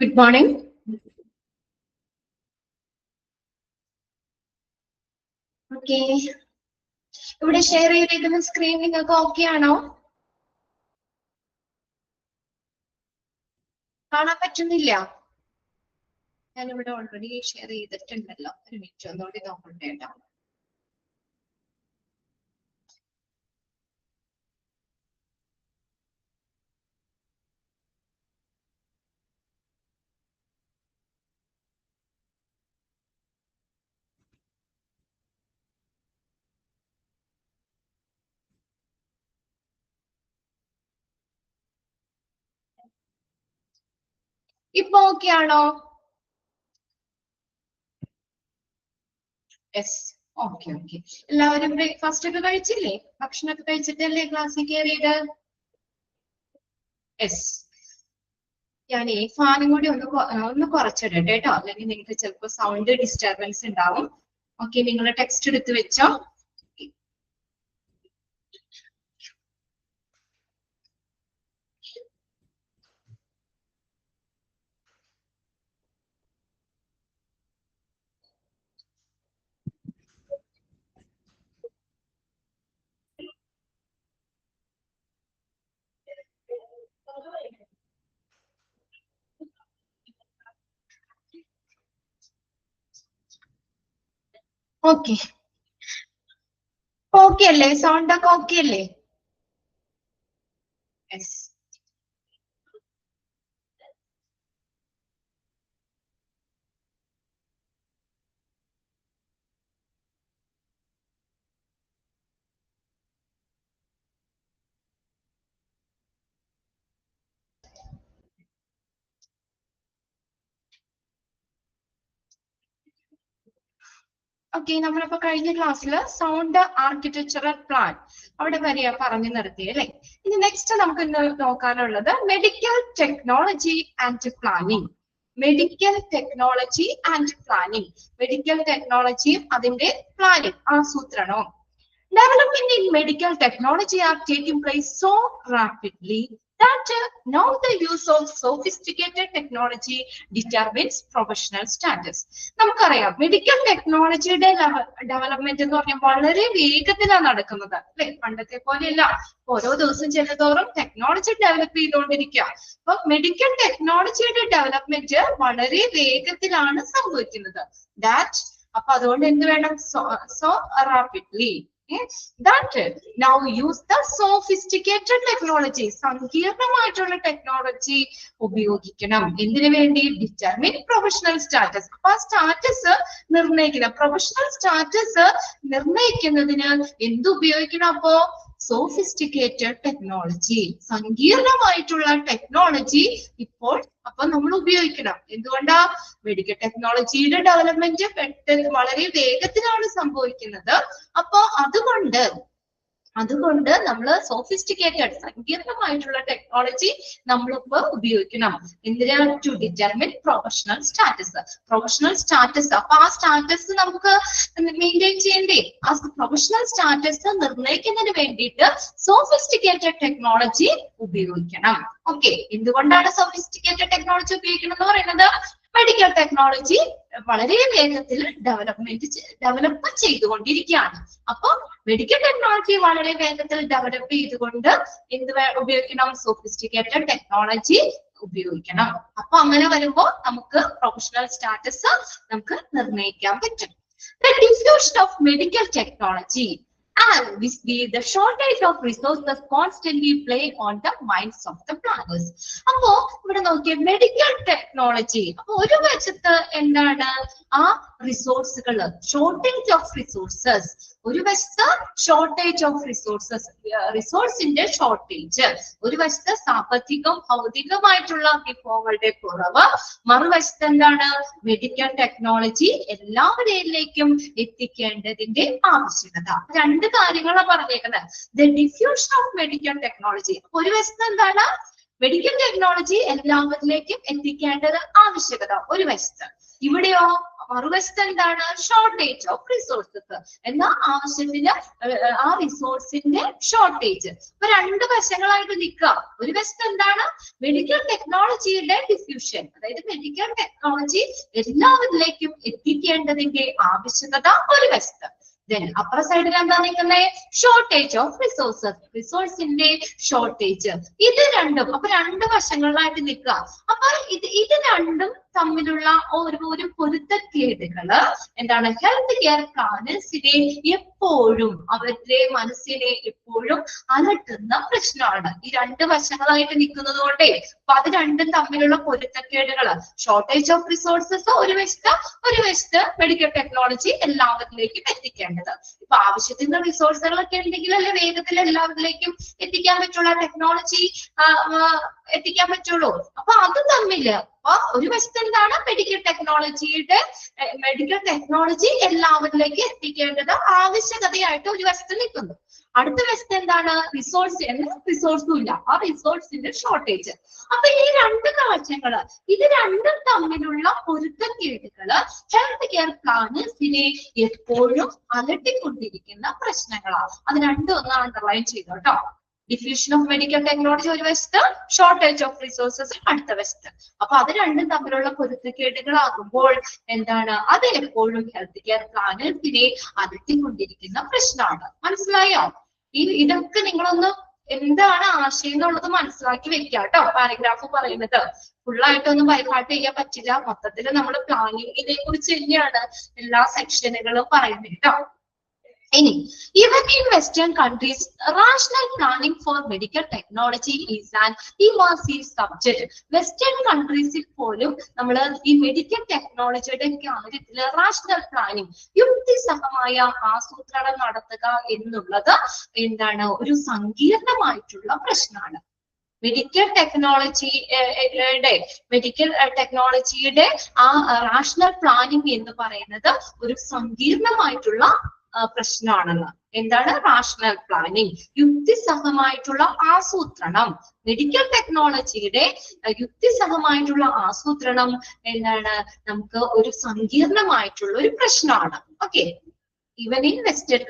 Good morning. Okay. ഇവിടെ share ചെയ്തേക്കുന്ന screen നിങ്ങൾക്ക് ഓക്കെ ആണോ? കാണാൻ പറ്റുന്നില്ല? ഞാനിവിടെ ഓൾറെഡി ഷെയർ ചെയ്തിട്ടുണ്ടല്ലോ. ഒരു മിനിറ്റ് ഒന്നുകൂടി നോക്കട്ടെ കേട്ടോ. ഇപ്പൊ ഓക്കെ ആണോ? യെസ്. Okay okay. എല്ലാവരും ബ്രേക്ക്ഫാസ്റ്റ് ഒക്കെ കഴിച്ചില്ലേ? ഭക്ഷണമൊക്കെ കഴിച്ചിട്ടല്ലേ ക്ലാസ്സിൽ കയറിയത്? യെസ്. ഞാനേ ഫാനും കൂടി ഒന്ന് കുറച്ചിടട്ടെ കേട്ടോ, അല്ലെങ്കിൽ നിങ്ങൾക്ക് ചിലപ്പോൾ സൗണ്ട് ഡിസ്റ്റർബൻസ് ഉണ്ടാവും. ഓക്കെ, നിങ്ങൾ ടെക്സ്റ്റ് എടുത്ത് വെച്ചോ. ഓക്കെ ഓക്കെ അല്ലേ? സൗണ്ട് ഒക്കെ ഓക്കെ അല്ലേ? യെസ്. ഓക്കെ, നമ്മളിപ്പോ കഴിഞ്ഞ ക്ലാസ്സിൽ സൗണ്ട് ആർക്കിടെക്ചറൽ പ്ലാൻ അവിടെ വരെയാ പറഞ്ഞു നിർത്തി അല്ലെ. ഇനി നെക്സ്റ്റ് നമുക്ക് ഇന്ന് നോക്കാനുള്ളത് medical technology and planning. Medical technology and planning. Medical ടെക്നോളജിയും അതിന്റെ പ്ലാനിങ് ആസൂത്രണവും. Development in medical technology are taking place so rapidly that now the use of sophisticated technology determines professional status. നമുക്കറിയാം മെഡിക്കൽ ടെക്നോളജിയുടെ development എന്ന് പറഞ്ഞാൽ വളരെ വേഗത്തിലാണ് നടക്കുന്നത് അല്ലെ. പണ്ടത്തെ പോലെയല്ല, ഓരോ ദിവസം ചെല്ലുന്തോറും ടെക്നോളജി ഡെവലപ്പ് ചെയ്തുകൊണ്ടിരിക്കുക. അപ്പൊ മെഡിക്കൽ ടെക്നോളജിയുടെ ഡെവലപ്മെന്റ് വളരെ വേഗത്തിലാണ് സംഭവിക്കുന്നത്. ദാറ്റ് അപ്പൊ അതുകൊണ്ട് എന്ത് വേണം? So rapidly that now use the sophisticated technology. സങ്കീർണമായിട്ടുള്ള ടെക്നോളജി ഉപയോഗിക്കണം. എന്തിനു വേണ്ടി? Determine professional status. അപ്പൊ ആ സ്റ്റാറ്റസ് നിർണ്ണയിക്കണം. പ്രൊഫഷണൽ സ്റ്റാറ്റസ് നിർണ്ണയിക്കുന്നതിന് എന്ത് ഉപയോഗിക്കണം? അപ്പോ സോഫിസ്റ്റിക്കേറ്റഡ് ടെക്നോളജി, സങ്കീർണമായിട്ടുള്ള ടെക്നോളജി ഇപ്പോൾ അപ്പൊ നമ്മൾ ഉപയോഗിക്കണം. എന്തുകൊണ്ടാ? മെഡിക്കൽ ടെക്നോളജിയുടെ ഡെവലപ്മെന്റ് പെട്ടെന്ന് വളരെ വേഗത്തിലാണ് സംഭവിക്കുന്നത്. അപ്പൊ അതുകൊണ്ട് നമ്മൾ സോഫിസ്റ്റിക്കേറ്റഡ് സങ്കീർണമായിട്ടുള്ള ടെക്നോളജി നമ്മളിപ്പോ ഉപയോഗിക്കണം. എന്തിനാ? To determine professional status. Professional status അപ്പൊ ആ സ്റ്റാറ്റസ് നമുക്ക് മെയിൻറ്റെയിൻ ചെയ്യണ്ടേ? ആ പ്രൊഫഷണൽ സ്റ്റാറ്റസ് നിർണ്ണയിക്കുന്നതിന് വേണ്ടിയിട്ട് സോഫിസ്റ്റിക്കേറ്റഡ് ടെക്നോളജി ഉപയോഗിക്കണം. ഓക്കെ, എന്തുകൊണ്ടാണ് സോഫിസ്റ്റിക്കേറ്റഡ് ടെക്നോളജി ഉപയോഗിക്കണം എന്ന് പറയുന്നത്? മെഡിക്കൽ ടെക്നോളജി വളരെ വേഗത്തിൽ ഡെവലപ്പ് ചെയ്തുകൊണ്ടിരിക്കുകയാണ്. അപ്പൊ മെഡിക്കൽ ടെക്നോളജി വളരെ വേഗത്തിൽ ഡെവലപ്പ് ചെയ്തുകൊണ്ട് എന്ത് ഉപയോഗിക്കണം? സോഫിസ്റ്റിക്കേറ്റഡ് ടെക്നോളജി ഉപയോഗിക്കണം. അപ്പൊ അങ്ങനെ വരുമ്പോ നമുക്ക് പ്രൊഫഷണൽ സ്റ്റാറ്റസ് നമുക്ക് നിർണ്ണയിക്കാൻ പറ്റും. The diffusion of medical technology and the shortage of resources constantly play on the minds of the planners. അപ്പോ ഇവിടെ നോക്കിയ മെഡിക്കൽ ടെക്നോളജി അപ്പൊ ഒരു വശത്ത് എന്താണ്? ആ റിസോഴ്സുകൾ, ഷോർട്ടേജ് ഓഫ് റിസോഴ്സസ്. ഒരു വശത്ത് ഷോർട്ടേജ് ഓഫ് റിസോഴ്സസ്, റിസോഴ്സിന്റെ ഷോർട്ടേജ്. ഒരു വശത്ത് സാമ്പത്തികം ഭൗതികമായിട്ടുള്ള വിഭവങ്ങളുടെ കുറവ്. മറുവശത്ത് എന്താണ്? മെഡിക്കൽ ടെക്നോളജി എല്ലാവരിലേക്കും എത്തിക്കേണ്ടതിന്റെ ആവശ്യകത. രണ്ട് കാര്യങ്ങളാണ് പറഞ്ഞേക്കുന്നത്. The diffusion of medical technology. ഒരു വശത്ത് എന്താണ്? മെഡിക്കൽ ടെക്നോളജി എല്ലാവരിലേക്കും എത്തിക്കേണ്ടത് ആവശ്യകത ഒരു വശത്ത്. ഇവിടെയോ മറുവശത്ത് എന്താണ്? Shortage of resources. എന്നാ ആവശ്യത്തിന് ആ റിസോഴ്സിന്റെ ഷോർട്ടേജ്. അപ്പൊ രണ്ട് വശങ്ങളായിട്ട് നിൽക്കുക. ഒരു വശത്ത് എന്താണ്? മെഡിക്കൽ ടെക്നോളജിയുടെ ഡിഫ്യൂഷൻ, അതായത് മെഡിക്കൽ ടെക്നോളജി എല്ലാവരിലേക്കും എത്തിക്കേണ്ടതിന്റെ ആവശ്യകത ഒരു വശത്ത്. അപ്പുറ സൈഡിൽ എന്താ നിൽക്കുന്നത്? ഷോർട്ടേജ് ഓഫ് റിസോഴ്സസ്, റിസോഴ്സിന്റെ ഷോർട്ടേജ്. ഇത് രണ്ടും അപ്പൊ രണ്ട് വശങ്ങളിലായിട്ട് നിൽക്കുക. അപ്പൊ ഇത് രണ്ടും തമ്മിലുള്ള ഒരു പൊരുത്തക്കേടുകള് എന്താണ്? ഹെൽത്ത് കെയർ പ്ലാനേഴ്സിനെ എപ്പോഴും അവരുടെ മനസ്സിനെ എപ്പോഴും അലട്ടുന്ന പ്രശ്നമാണ്. ഈ രണ്ട് വശങ്ങളായിട്ട് നിൽക്കുന്നത് കൊണ്ടേ അപ്പൊ അത് രണ്ടും തമ്മിലുള്ള പൊരുത്തക്കേടുകള്, ഷോർട്ടേജ് ഓഫ് റിസോഴ്സസ് ഒരു വശത്ത് മെഡിക്കൽ ടെക്നോളജി എല്ലാവരിലേക്കും എത്തിക്കേണ്ടത്. ഇപ്പൊ ആവശ്യത്തിന് റിസോഴ്സുകളൊക്കെ ഉണ്ടെങ്കിലല്ലേ വേഗത്തിൽ എല്ലാവരിലേക്കും എത്തിക്കാൻ പറ്റുള്ള, ടെക്നോളജി എത്തിക്കാൻ പറ്റുള്ളൂ. അപ്പൊ അത് തമ്മില് അപ്പൊ ഒരു വശത്ത് എന്താണ്? മെഡിക്കൽ ടെക്നോളജി എല്ലാവരിലേക്ക് എത്തിക്കേണ്ടത് ആവശ്യകതയായിട്ട് ഒരു വശത്ത് നിൽക്കുന്നു. അടുത്ത വശത്ത് എന്താണ്? റിസോഴ്സും ഇല്ല, ആ റിസോഴ്സിന്റെ ഷോർട്ടേജ്. അപ്പൊ ഈ രണ്ട് കാഴ്ചകള്, ഇത് രണ്ടും തമ്മിലുള്ള പൊരുത്തക്കേടുകള് ഹെൽത്ത് കെയർ പ്ലാനേഴ്സിനെ എപ്പോഴും അലട്ടിക്കൊണ്ടിരിക്കുന്ന പ്രശ്നങ്ങളാണ്. അത് രണ്ടും ഒന്ന് അണ്ടർലൈൻ ചെയ്തു കേട്ടോ. ഡിഫ്യൂഷൻ ഓഫ് മെഡിക്കൽ ടെക്നോളജി ഒരു വശത്ത്, ഷോർട്ടേജ് ഓഫ് റിസോഴ്സസ് അടുത്ത വശത്ത്. അപ്പൊ അത് രണ്ടും തമ്മിലുള്ള പൊരുത്തക്കേടുകളാകുമ്പോൾ എന്താണ്? അത് എപ്പോഴും ഹെൽത്ത് കെയർ പ്ലാനേഴ്സിനെ അലട്ടിക്കൊണ്ടിരിക്കുന്ന പ്രശ്നമാണ്. മനസ്സിലായോ? ഇതൊക്കെ നിങ്ങളൊന്ന് എന്താണ് ആശയം എന്നുള്ളത് മനസ്സിലാക്കി വെക്കുക കേട്ടോ. പാരഗ്രാഫ് പറയുന്നത് ഫുള്ളായിട്ടൊന്നും ബൈഹാർട്ട് ചെയ്യാൻ പറ്റില്ല. മൊത്തത്തിൽ നമ്മൾ പ്ലാനിങ്ങിനെ കുറിച്ച് തന്നെയാണ് എല്ലാ സെക്ഷനുകളും പറയുന്നത് കേട്ടോ. ഇനി even in Western countries, rational planning for medical technology is an immersive subject. Western കൺട്രീസിൽ പോലും നമ്മൾ ഈ മെഡിക്കൽ ടെക്നോളജിയുടെ കാര്യത്തിൽ റാഷണൽ പ്ലാനിങ്, യുക്തിസഹമായ ആസൂത്രണം നടത്തുക എന്നുള്ളത് എന്താണ്? ഒരു സങ്കീർണമായിട്ടുള്ള പ്രശ്നമാണ്. മെഡിക്കൽ ടെക്നോളജിയുടെ ആ റാഷണൽ പ്ലാനിങ് എന്ന് പറയുന്നത് ഒരു സങ്കീർണമായിട്ടുള്ള പ്രശ്നമാണെന്ന്. എന്താണ് റാഷണൽ പ്ലാനിങ്? യുക്തിസഹമായിട്ടുള്ള ആസൂത്രണം. മെഡിക്കൽ ടെക്നോളജിയുടെ യുക്തിസഹമായിട്ടുള്ള ആസൂത്രണം എന്താണ്? നമുക്ക് ഒരു സങ്കീർണമായിട്ടുള്ള ഒരു പ്രശ്നമാണ്. ഓക്കെ, ഈവൻ ഇൻ വെസ്റ്റേൺ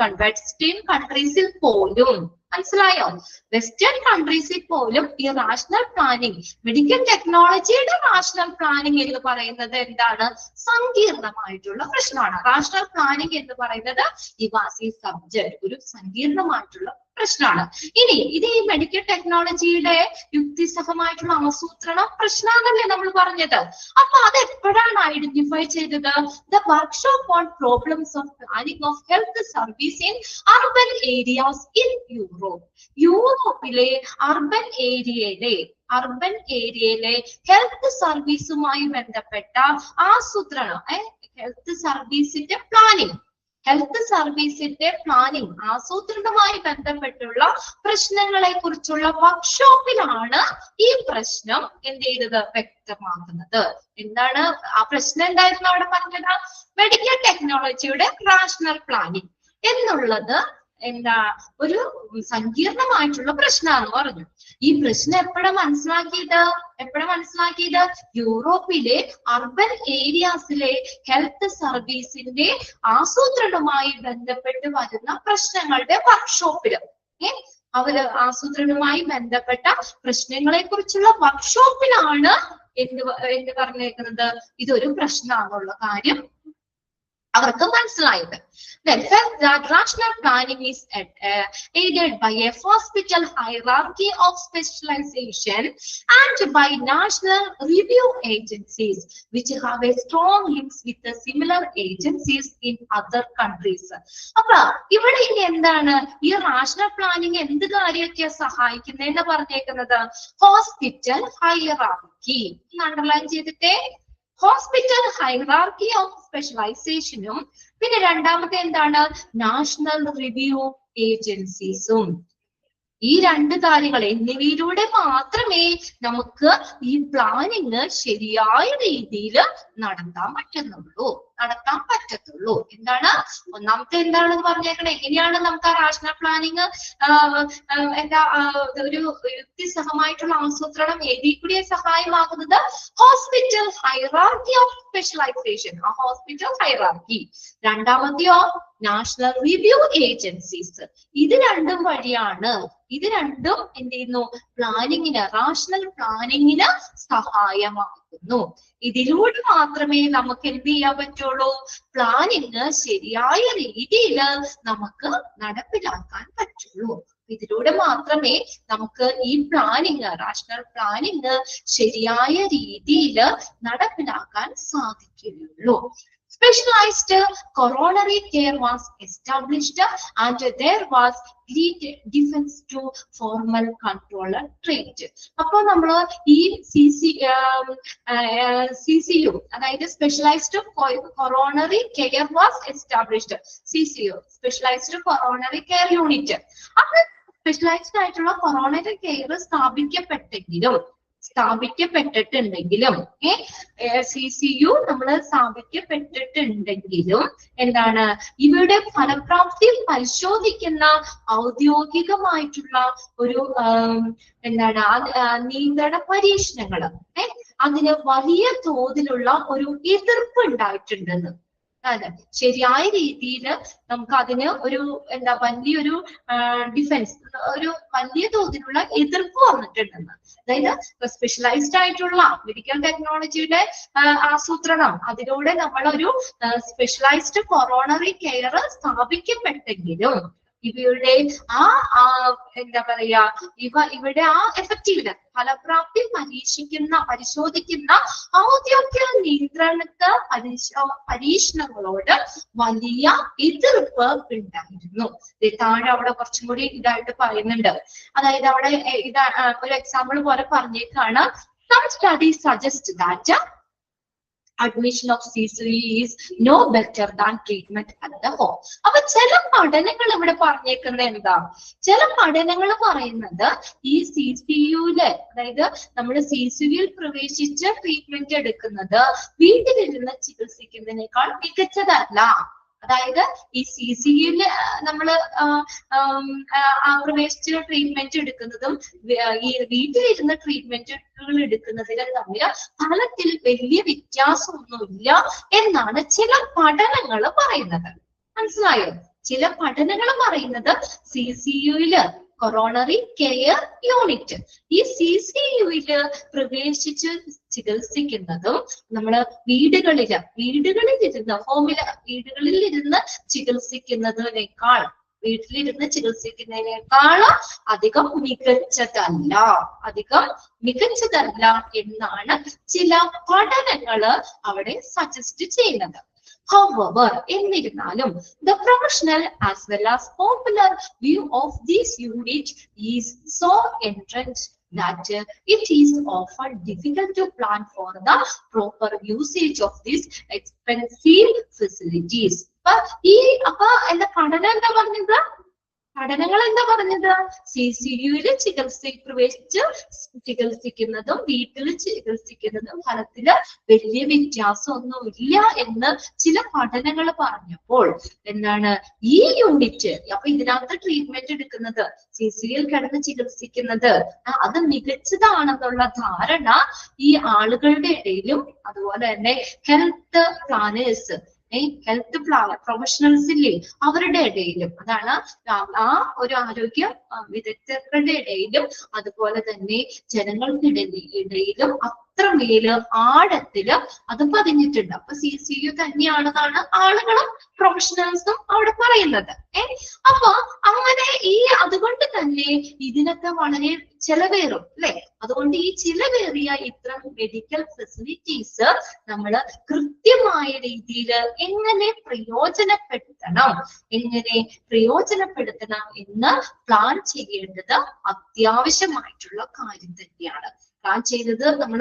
കൺട്രീസിൽ പോലും, മനസ്സിലായോ? വെസ്റ്റേൺ കൺട്രീസിൽ പോലും ഈ റാഷണൽ പ്ലാനിങ്, മെഡിക്കൽ ടെക്നോളജിയുടെ റാഷണൽ പ്ലാനിങ് എന്ന് പറയുന്നത് എന്താണ്? സങ്കീർണമായിട്ടുള്ള പ്രശ്നമാണ്. റാഷണൽ പ്ലാനിങ് എന്ന് പറയുന്നത് ഇവാസീവ് സബ്ജക്ട്, ഒരു സങ്കീർണമായിട്ടുള്ള പ്രശ്നമാണ്. ഇനി ഇത് ഈ മെഡിക്കൽ ടെക്നോളജിയുടെ യുക്തിസഹമായിട്ടുള്ള ആസൂത്രണം പ്രശ്നമാണല്ലേ നമ്മൾ പറഞ്ഞത്. അപ്പൊ അത് എപ്പോഴാണ് ഐഡന്റിഫൈ ചെയ്തത്? The workshop on problems of planning of health service in urban areas in Europe. യൂറോപ്പിലെ അർബൻ ഏരിയയിലെ ഹെൽത്ത് സർവീസുമായി ബന്ധപ്പെട്ട ആസൂത്രണം, ഹെൽത്ത് സർവീസിന്റെ പ്ലാനിങ് ആസൂത്രണവുമായി ബന്ധപ്പെട്ടുള്ള പ്രശ്നങ്ങളെ കുറിച്ചുള്ള വർക്ക്ഷോപ്പിലാണ് ഈ പ്രശ്നം എന്ത് ചെയ്തത്? വ്യക്തമാക്കുന്നത്. എന്താണ് ആ പ്രശ്നം? എന്തായിരുന്നു അവിടെ പറഞ്ഞത്? മെഡിക്കൽ ടെക്നോളജിയുടെ റാഷണൽ പ്ലാനിങ് എന്നുള്ളത് എന്താ? ഒരു സങ്കീർണമായിട്ടുള്ള പ്രശ്നമാണെന്ന് പറഞ്ഞു. ഈ പ്രശ്നം എപ്പോഴാ മനസ്സിലാക്കിയത്? യൂറോപ്പിലെ അർബൻ ഏരിയാസിലെ ഹെൽത്ത് സർവീസിന്റെ ആസൂത്രണവുമായി ബന്ധപ്പെട്ട് വരുന്ന പ്രശ്നങ്ങളുടെ വർക്ക്ഷോപ്പില്, അവര് ആസൂത്രണവുമായി ബന്ധപ്പെട്ട പ്രശ്നങ്ങളെ കുറിച്ചുള്ള വർക്ക്ഷോപ്പിലാണ് എന്ത് പറഞ്ഞേക്കുന്നത്? ഇതൊരു പ്രശ്നമാണെന്നുള്ള കാര്യം അവർക്ക് മനസ്സിലായത്. Then first, that rational planning is aided by a hospital hierarchy of specialization and by national review agencies which have a strong links with the similar agencies in other countries. അപ്പൊ ഇവിടെ ഇനി എന്താണ് ഈ റാഷണൽ പ്ലാനിങ് എന്ത് കാര്യമൊക്കെയാ സഹായിക്കുന്നതെന്ന് പറഞ്ഞേക്കുന്നത്? Hospital hierarchy underline ചെയ്തിട്ടേ. ഹോസ്പിറ്റൽ ഹൈറാർക്കി ഓഫ് സ്പെഷ്യലൈസേഷനും പിന്നെ രണ്ടാമത്തെ എന്താണ്? നാഷണൽ റിവ്യൂ ഏജൻസീസും. ഈ രണ്ട് കാര്യങ്ങൾ എന്നിവയിലൂടെ മാത്രമേ നമുക്ക് ഈ പ്ലാനിങ് ശരിയായ രീതിയിൽ നടത്താൻ പറ്റത്തുള്ളൂ. എന്താണ് ഒന്നാമത്തെ എന്താണെന്ന് പറഞ്ഞേക്കണേ? എങ്ങനെയാണ് നമുക്ക് ആ റാഷണൽ പ്ലാനിങ് ഒരു യുക്തിസഹമായിട്ടുള്ള ആസൂത്രണം ഏതിൽ കൂടിയ സഹായമാകുന്നത്? ഹോസ്പിറ്റൽ ഹൈറാർക്കി ഓഫ് സ്പെഷ്യലൈസേഷൻ, ആ ഹോസ്പിറ്റൽ ഹൈറാർക്കി. രണ്ടാമത്തെയോ നാഷണൽ റിവ്യൂ ഏജൻസീസ്. ഇത് രണ്ടും വഴിയാണ്, ഇത് രണ്ടും എന്ത് ചെയ്യുന്നു? പ്ലാനിങ്ങിന്, റാഷണൽ പ്ലാനിങ്ങിന് സഹായമാകുന്നു. ഇതിലൂടെ മാത്രമേ നമുക്ക് എന്ത് ചെയ്യാൻ പറ്റുള്ളൂ? പ്ലാനിങ് ശരിയായ രീതിയിൽ നമുക്ക് നടപ്പിലാക്കാൻ പറ്റുള്ളൂ. ഇതിലൂടെ മാത്രമേ നമുക്ക് ഈ പ്ലാനിങ്, റാഷണൽ പ്ലാനിങ് ശരിയായ രീതിയിൽ നടപ്പിലാക്കാൻ സാധിക്കുകയുള്ളൂ. Specialized coronary care was established and there was great defense to formal controller trade. അപ്പൊ നമ്മൾ ഈ CCU, അതായത് specialised coronary care was established. CCU, specialised coronary care unit. അപ്പൊ സ്പെഷ്യലൈസ്ഡ് ആയിട്ടുള്ള കൊറോണറി കെയർ സ്ഥാപിക്കപ്പെട്ടിട്ടുണ്ടെങ്കിലും CCU നമ്മൾ സ്ഥാപിക്കപ്പെട്ടിട്ടുണ്ടെങ്കിലും എന്താണ്, ഇവയുടെ ഫലപ്രാപ്തി പരിശോധിക്കുന്ന ഔദ്യോഗികമായിട്ടുള്ള ഒരു എന്താണ് നിയന്ത്രണ പരീക്ഷണങ്ങൾ അതിന് വലിയ തോതിലുള്ള ഒരു എതിർപ്പ് ഉണ്ടായിട്ടുണ്ടെന്ന്. അതെ, ശരിയായ രീതിയിൽ നമുക്ക് അതിന് ഒരു വലിയൊരു ഡിഫൻസ്, ഒരു വലിയ തോതിലുള്ള എതിർപ്പ് വന്നിട്ടുണ്ടെന്ന്. അതായത് സ്പെഷ്യലൈസ്ഡ് ആയിട്ടുള്ള മെഡിക്കൽ ടെക്നോളജിയുടെ ആസൂത്രണം, അതിലൂടെ നമ്മളൊരു സ്പെഷ്യലൈസ്ഡ് കൊറോണറി കെയർ സ്ഥാപിക്കപ്പെട്ടെങ്കിലും ഇവയുടെ ഇവയുടെ എഫക്റ്റീവ്നെസ്, ഫലപ്രാപ്തി പരിശോധിക്കുന്ന ഔദ്യോഗിക നിയന്ത്രണ പരീക്ഷണങ്ങളോട് വലിയ എതിർപ്പ് ഉണ്ടായിരുന്നു. താഴെ അവിടെ കുറച്ചും കൂടി ഇതായിട്ട് പറയുന്നുണ്ട്. അതായത് അവിടെ ഒരു എക്സാമ്പിൾ പോലെ പറഞ്ഞേക്കാണ്. Some studies suggest that admission of CCU is no better than treatment at the home. അപ്പൊ ചില പഠനങ്ങൾ ഇവിടെ പറഞ്ഞേക്കുന്നത് എന്താ? ചില പഠനങ്ങൾ പറയുന്നത് ഈ CCUല്, അതായത് നമ്മൾ CCUൽ പ്രവേശിച്ച് ട്രീറ്റ്മെന്റ് എടുക്കുന്നത് വീട്ടിലിരുന്ന് ചികിത്സിക്കുന്നതിനേക്കാൾ മികച്ചതല്ല. അതായത് ഈ CCUല് നമ്മള് പ്രവേശിച്ച് ട്രീറ്റ്മെന്റ് എടുക്കുന്നതും ഈ വീട്ടിലിരുന്ന് ട്രീറ്റ്മെന്റുകൾ എടുക്കുന്നതിലും തമ്മിൽ ഫലത്തിൽ വലിയ വ്യത്യാസമൊന്നുമില്ല എന്നാണ് ചില പഠനങ്ങൾ പറയുന്നത്. മനസ്സിലായോ? ചില പഠനങ്ങൾ പറയുന്നത് CCUല്, കൊറോണറി കെയർ യൂണിറ്റ്, ഈ CCUല് പ്രവേശിച്ച് ചികിത്സിക്കുന്നതും നമ്മള് വീടുകളിലിരുന്ന് ചികിത്സിക്കുന്നതിനേക്കാൾ അധികം മികച്ചതല്ല എന്നാണ് ചില പഠനങ്ങള് അവിടെ സജസ്റ്റ് ചെയ്യുന്നത്. However, എന്നിരുന്നാലും the professional as well as popular view of this unit is so entrenched that it is often difficult to plan for the proper usage of these expensive facilities. പഠനങ്ങൾ എന്താ പറഞ്ഞത്? CCUല് പ്രവേശിച്ച് ചികിത്സിക്കുന്നതും വീട്ടിൽ ചികിത്സിക്കുന്നതും ഫലത്തില് വലിയ വ്യത്യാസമൊന്നുമില്ല എന്ന് ചില പഠനങ്ങൾ പറഞ്ഞപ്പോൾ എന്താണ് ഈ യൂണിറ്റ്, അപ്പൊ ഇതിനകത്ത് ട്രീറ്റ്മെന്റ് എടുക്കുന്നത്, CCUൽ കിടന്ന് ചികിത്സിക്കുന്നത് അത് മികച്ചതാണെന്നുള്ള ധാരണ ഈ ആളുകളുടെ ഇടയിലും അതുപോലെ തന്നെ ഹെൽത്ത് പ്ലാനേഴ്സ്, ഹെൽത്ത് പ്രൊഫഷണൽസില്ലേ അവരുടെ ഇടയിലും, അതാണ് ആ ഒരു ആരോഗ്യ വിദഗ്ധരുടെ ഇടയിലും അതുപോലെ തന്നെ ജനങ്ങൾക്കിടയിലും അത്രമേല് ആഴത്തില് അത് പതിഞ്ഞിട്ടുണ്ട്. അപ്പൊ CCU തന്നെയാണെന്നാണ് ആളുകളും പ്രൊഫഷണൽസും അവിടെ പറയുന്നത്. അപ്പൊ അങ്ങനെ അതുകൊണ്ട് തന്നെ ഇതിനൊക്കെ വളരെ ചെലവേറും അല്ലെ. അതുകൊണ്ട് ഈ ചിലവേറിയ ഇത്തരം മെഡിക്കൽ ഫെസിലിറ്റീസ് നമ്മൾ കൃത്യമായ രീതിയിൽ എങ്ങനെ പ്രയോജനപ്പെടുത്തണം എന്ന് പ്ലാൻ ചെയ്യേണ്ടത് അത്യാവശ്യമായിട്ടുള്ള കാര്യം തന്നെയാണ്. പ്ലാൻ ചെയ്തത് നമ്മൾ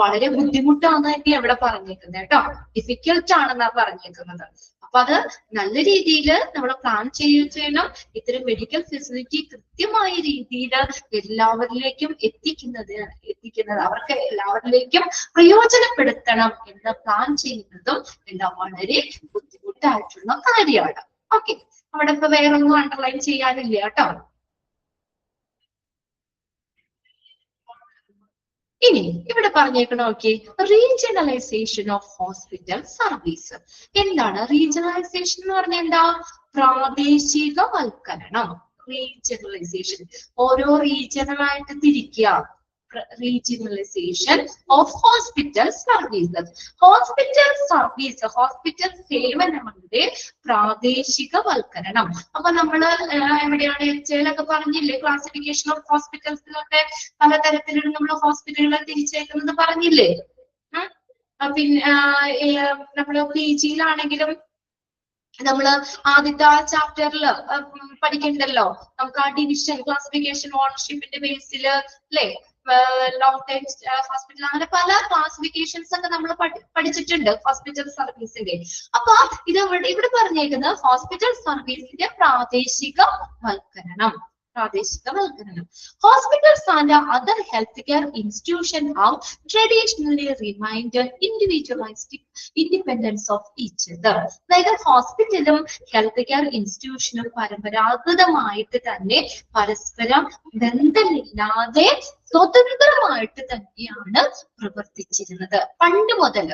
വളരെ ബുദ്ധിമുട്ടാണെന്ന് തന്നെ ഇവിടെ പറഞ്ഞേക്കുന്നത് കേട്ടോ, ഡിഫിക്കൽട്ട് ആണെന്നാ പറഞ്ഞേക്കുന്നത്. അപ്പൊ അത് നല്ല രീതിയിൽ നമ്മൾ പ്ലാൻ ചെയ്യണം. ഇത്തരം മെഡിക്കൽ ഫെസിലിറ്റി കൃത്യമായ രീതിയിൽ എല്ലാവരിലേക്കും എത്തിക്കുന്നത് അവർക്ക് എല്ലാവരിലേക്കും പ്രയോജനപ്പെടുത്തണം എന്ന് പ്ലാൻ ചെയ്യുന്നതും വളരെ ബുദ്ധിമുട്ടായിട്ടുള്ള കാര്യമാണ്. ഓക്കെ, അവിടെ ഇപ്പൊ വേറൊന്നും അണ്ടർലൈൻ ചെയ്യാനില്ല കേട്ടോ. ഇനി ഇവിടെ പറഞ്ഞേക്കണം നോക്കി, റീജിയണലൈസേഷൻ ഓഫ് ഹോസ്പിറ്റൽ സർവീസ്. എന്താണ് റീജിയണലൈസേഷൻ എന്ന് പറഞ്ഞാൽ? എന്താ? പ്രാദേശികവൽക്കരണം. റീജിയണലൈസേഷൻ ഓരോ റീജിയണലായിട്ട് തിരിക്കുക. regionalization of hospital services. Hospital service, hospital സേവനങ്ങളുടെ പ്രാദേശികവൽക്കരണം. അപ്പൊ നമ്മള് എവിടെയാണ് എച്ചയിലൊക്കെ പറഞ്ഞില്ലേ, ക്ലാസിഫിക്കേഷൻ ഓഫ് ഹോസ്പിറ്റൽസിലൊക്കെ പലതരത്തിലുള്ള നമ്മൾ ഹോസ്പിറ്റലുകളെ തിരിച്ചേക്കുന്നത് പറഞ്ഞില്ലേ. പിന്നെ നമ്മള് PG-യിലാണെങ്കിലും നമ്മള് ആദ്യത്തെ ചാപ്റ്ററിൽ പഠിക്കണ്ടല്ലോ, നമുക്ക് ആ ഡിവിഷൻ ക്ലാസിഫിക്കേഷൻ ഓണർഷിപ്പിന്റെ ബേസിൽ അല്ലെ, ലോങ് ടൈം ഹോസ്പിറ്റൽ, അങ്ങനെ പല ക്ലാസിഫിക്കേഷൻസ് ഒക്കെ നമ്മൾ പഠിച്ചിട്ടുണ്ട് ഹോസ്പിറ്റൽ സർവീസിന്റെ. അപ്പൊ ഇത് ഇവിടെ പറഞ്ഞേക്കുന്നത് hospital സർവീസിന്റെ പ്രാദേശികവൽക്കരണം. Hospitals and other healthcare institutions have traditionally remained individualized independence of each other. അതായത് ഹോസ്പിറ്റലും ഹെൽത്ത് കെയർ ഇൻസ്റ്റിറ്റ്യൂഷനും പരമ്പരാഗതമായിട്ട് തന്നെ പരസ്പരം ബന്ധമില്ലാതെ സ്വതന്ത്രമായിട്ട് തന്നെയാണ് പ്രവർത്തിച്ചിരുന്നത് പണ്ട് മുതൽ.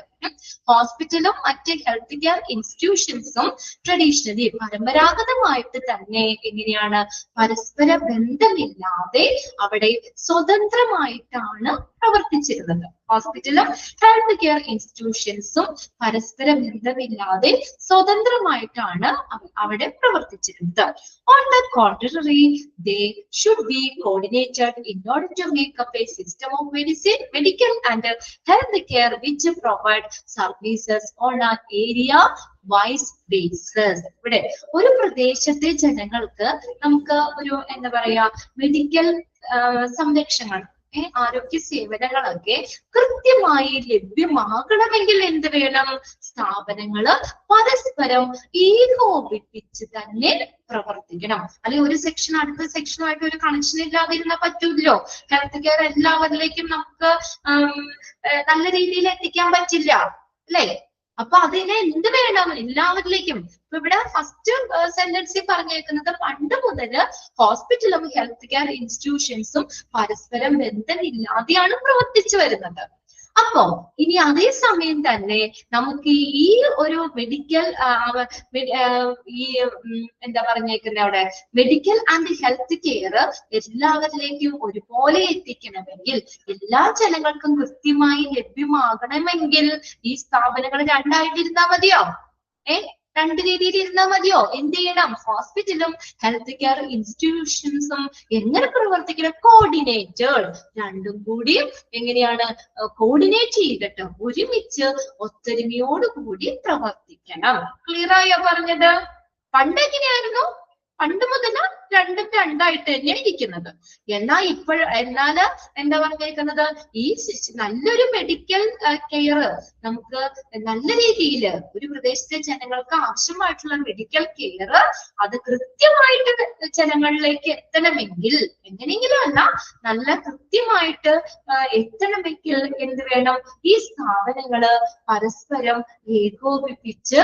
ഹോസ്പിറ്റലും മറ്റ് ഹെൽത്ത് കെയർ ഇൻസ്റ്റിറ്റ്യൂഷൻസും ട്രഡീഷണലി പരമ്പരാഗതമായിട്ട് തന്നെ എങ്ങനെയാണ് പരസ്പര ബന്ധമില്ലാതെ അവിടെ സ്വതന്ത്രമായിട്ടാണ് പ്രവർത്തിച്ചിരുന്നത്. ഹോസ്പിറ്റലും ഹെൽത്ത് കെയർ ഇൻസ്റ്റിറ്റ്യൂഷൻസും പരസ്പര ബന്ധമില്ലാതെ സ്വതന്ത്രമായിട്ടാണ് അവിടെ പ്രവർത്തിച്ചിരുന്നത്. On the contrary, they should be coordinated in order to make up a system of medical and health care which provide services on an area wise basis. ഇവിടെ ഒരു പ്രദേശത്തെ ജനങ്ങൾക്ക് നമുക്ക് ഒരു എന്താ പറയാ മെഡിക്കൽ സംരക്ഷണം, ആരോഗ്യ സേവനങ്ങളൊക്കെ കൃത്യമായി ലഭ്യമാകണമെങ്കിൽ എന്ത് വേണം? സ്ഥാപനങ്ങള് പരസ്പരം ഏകോപിപ്പിച്ച് തന്നെ പ്രവർത്തിക്കണം. അല്ലെങ്കിൽ ഒരു സെക്ഷൻ അടുത്ത സെക്ഷനുമായിട്ട് ഒരു കണക്ഷൻ ഇല്ലാതിരുന്നാൽ പറ്റൂല്ലോ. ഹെൽത്ത് കെയർ എല്ലാവരിലേക്കും നമുക്ക് നല്ല രീതിയിൽ എത്തിക്കാൻ പറ്റില്ല അല്ലേ? അപ്പൊ അതിനെ എന്ത് വേണം? എല്ലാവരിലേക്കും. ഇപ്പൊ ഇവിടെ ഫസ്റ്റ് സെന്റൻസിൽ പറഞ്ഞേക്കുന്നത് പണ്ട് മുതല് ഹോസ്പിറ്റലും ഹെൽത്ത് കെയർ ഇൻസ്റ്റിറ്റ്യൂഷൻസും പരസ്പരം ബന്ധമില്ലാതെയാണ് പ്രവർത്തിച്ചു വരുന്നത്. അപ്പോ ഇനി അതേ സമയം തന്നെ നമുക്ക് ഈ ഒരു മെഡിക്കൽ ഈ എന്താ പറഞ്ഞേക്കുന്ന അവിടെ മെഡിക്കൽ ആൻഡ് ഹെൽത്ത് കെയർ എല്ലാവരിലേക്കും ഒരുപോലെ എത്തിക്കണമെങ്കിൽ, എല്ലാ ജനങ്ങൾക്കും കൃത്യമായി ലഭ്യമാകണമെങ്കിൽ ഈ സ്ഥാപനങ്ങൾ രണ്ടായിട്ടിരുന്നാ മതിയോ? രണ്ട് രീതിയിൽ ഇരുന്നാൽ മതിയോ? എന്ത് ചെയ്യണം? ഹോസ്പിറ്റലും ഹെൽത്ത് കെയർ ഇൻസ്റ്റിറ്റ്യൂഷൻസും എങ്ങനെ പ്രവർത്തിക്കണം? കോർഡിനേറ്റഡ്. രണ്ടും കൂടി എങ്ങനെയാണ് കോർഡിനേറ്റ് ചെയ്തിട്ട് ഒരുമിച്ച് ഒത്തൊരുമയോടുകൂടി പ്രവർത്തിക്കണം. ക്ലിയർ ആയോ പറഞ്ഞത്? പണ്ട് എങ്ങനെയായിരുന്നു? പണ്ട് മുതൽ രണ്ടും രണ്ടായിട്ട് തന്നെ ഇരിക്കുന്നത്. എന്നാൽ എന്നാല് എന്താ പറഞ്ഞേക്കുന്നത്? ഈ നല്ലൊരു മെഡിക്കൽ കെയർ നമുക്ക് നല്ല രീതിയിൽ ഒരു പ്രദേശത്തെ ജനങ്ങൾക്ക് ആവശ്യമായിട്ടുള്ള മെഡിക്കൽ കെയർ അത് കൃത്യമായിട്ട് ജനങ്ങളിലേക്ക് എത്തണമെങ്കിൽ, എങ്ങനെയെങ്കിലും അല്ല, നല്ല കൃത്യമായിട്ട് എത്തണമെങ്കിൽ എന്ത് വേണം? ഈ സ്ഥാപനങ്ങള് പരസ്പരം ഏകോപിപ്പിച്ച്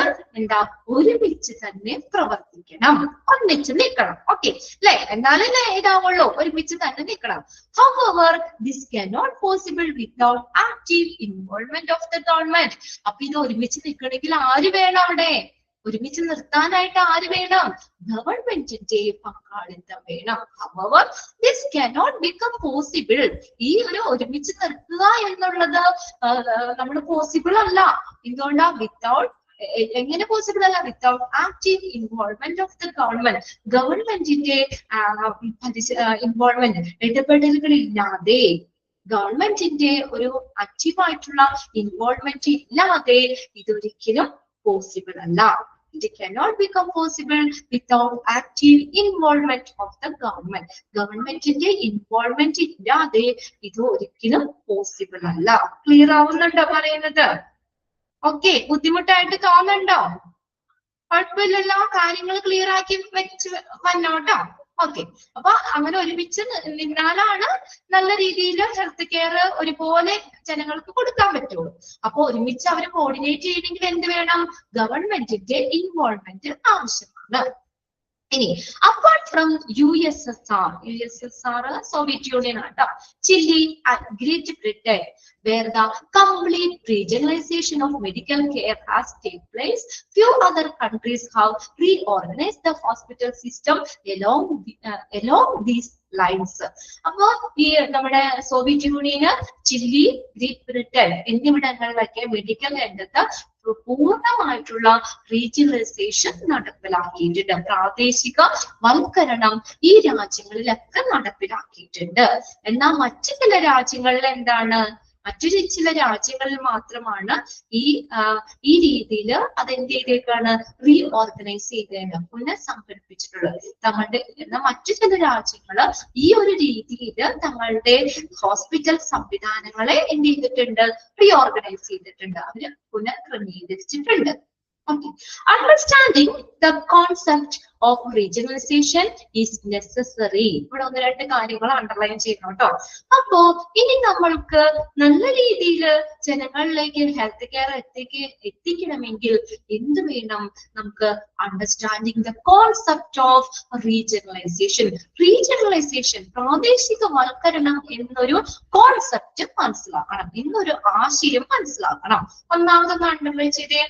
ഒരുമിച്ച് തന്നെ പ്രവർത്തിക്കണം, ഒന്നിച്ച് നിൽക്കണം. ഓക്കെ അല്ലെ? എന്നാലും ഇതാവുള്ളൂ, ഒരുമിച്ച് തന്നെ നിൽക്കണം. However, this cannot possible without active involvement of the government. അപ്പൊ ഇത് ഒരുമിച്ച് നിൽക്കണമെങ്കിൽ ആര് വേണം? അവിടെ ഒരുമിച്ച് നിർത്താനായിട്ട് ആര് വേണം? ഗവൺമെന്റിന്റെ പങ്കാളിത്തം വേണം. However, this cannot become possible. ഈ ഒരുമിച്ച് നിർത്തുക എന്നുള്ളത് നമ്മൾ പോസിബിൾ അല്ല. എന്തുകൊണ്ടാ? വിത്തൗട്ട് എങ്ങനെ പോസിബിൾ അല്ല? Without active involvement of the government. ഗവൺമെന്റിന്റെ ഇൻവോൾവ്മെന്റ്, ഇടപെടലുകൾ ഇല്ലാതെ, ഗവൺമെന്റിന്റെ ഒരു ആക്റ്റീവായിട്ടുള്ള ഇൻവോൾവ്മെന്റ് ഇല്ലാതെ ഇതൊരിക്കലും പോസിബിൾ അല്ല. It cannot become possible without active involvement of the government. ഗവൺമെന്റിന്റെ ഇൻവോൾവ്മെന്റ് ഇല്ലാതെ ഇത് ഒരിക്കലും പോസിബിൾ അല്ല. ക്ലിയർ ആവുന്നുണ്ടോ പറയുന്നത്? ഓക്കെ, ബുദ്ധിമുട്ടായിട്ട് തോന്നുന്നുണ്ടോ? കുഴപ്പമില്ലല്ലോ, കാര്യങ്ങൾ ക്ലിയർ ആക്കി വെച്ച് വന്നോട്ടോ. ഓക്കെ, അപ്പൊ അങ്ങനെ ഒരുമിച്ച് നിന്നാലാണ് നല്ല രീതിയിൽ ഹെൽത്ത് കെയർ ഒരുപോലെ ജനങ്ങൾക്ക് കൊടുക്കാൻ പറ്റുള്ളൂ. അപ്പൊ ഒരുമിച്ച് അവർ കോർഡിനേറ്റ് ചെയ്യണമെങ്കിൽ എന്ത് വേണം? ഗവൺമെന്റിന്റെ ഇൻവോൾവ്മെന്റ് ആവശ്യമാണ്. ഇനി apart from USSR Soviet union ആട്ടോ, Chile and Great Britain, where the complete regionalization of medical care has taken place. Few other countries have reorganized the hospital system along these lines. അപ്പോ ഈ നമ്മുടെ Soviet യൂണിയന്, Chile, great Britain എന്നിവിടങ്ങളിലൊക്കെ medical രംഗത്ത് പൂർണ്ണമായിട്ടുള്ള റീജിയണലൈസേഷൻ നടപ്പിലാക്കിയിട്ടുണ്ട്. പ്രാദേശിക വൽക്കരണം ഈ രാജ്യങ്ങളിലൊക്കെ നടപ്പിലാക്കിയിട്ടുണ്ട്. എന്നാൽ മറ്റു ചില രാജ്യങ്ങളിൽ എന്താണ്, മറ്റു ചില രാജ്യങ്ങളിൽ മാത്രമാണ് ഈ രീതിയിൽ അതെന്ത് ചെയ്തേക്കാണ്, റീഓർഗനൈസ് ചെയ്തേന് പുനഃസംഘടിപ്പിച്ചിട്ടുള്ളത്. എന്നാൽ മറ്റു ചില രാജ്യങ്ങള് ഈ ഒരു രീതിയിൽ തങ്ങളുടെ ഹോസ്പിറ്റൽ സംവിധാനങ്ങളെ എന്ത് ചെയ്തിട്ടുണ്ട്, റീഓർഗനൈസ് ചെയ്തിട്ടുണ്ട്, അവര് പുനഃക്രമീകരിച്ചിട്ടുണ്ട്. Okay. Understanding the concept of regionalization is necessary. ഇവിടെ ഒന്ന് രണ്ട് കാര്യങ്ങൾ അണ്ടർലൈൻ ചെയ്യണം കേട്ടോ. അപ്പോ ഇനി നമ്മൾക്ക് നല്ല രീതിയിൽ ജനങ്ങളിലേക്ക് ഹെൽത്ത് കെയർ എത്തിക്കണമെങ്കിൽ എന്ത് വേണം, നമുക്ക് അണ്ടർസ്റ്റാൻഡിങ് ദ കോൺസെപ്റ്റ് ഓഫ് റീജിയണലൈസേഷൻ. റീജിയണലൈസേഷൻ, പ്രാദേശികവൽക്കരണം എന്നൊരു കോൺസെപ്റ്റ് മനസ്സിലാക്കണം, എന്നൊരു ആശയം മനസ്സിലാക്കണം. ഒന്നാമതൊന്ന് അണ്ടർലൈൻ ചെയ്തേ.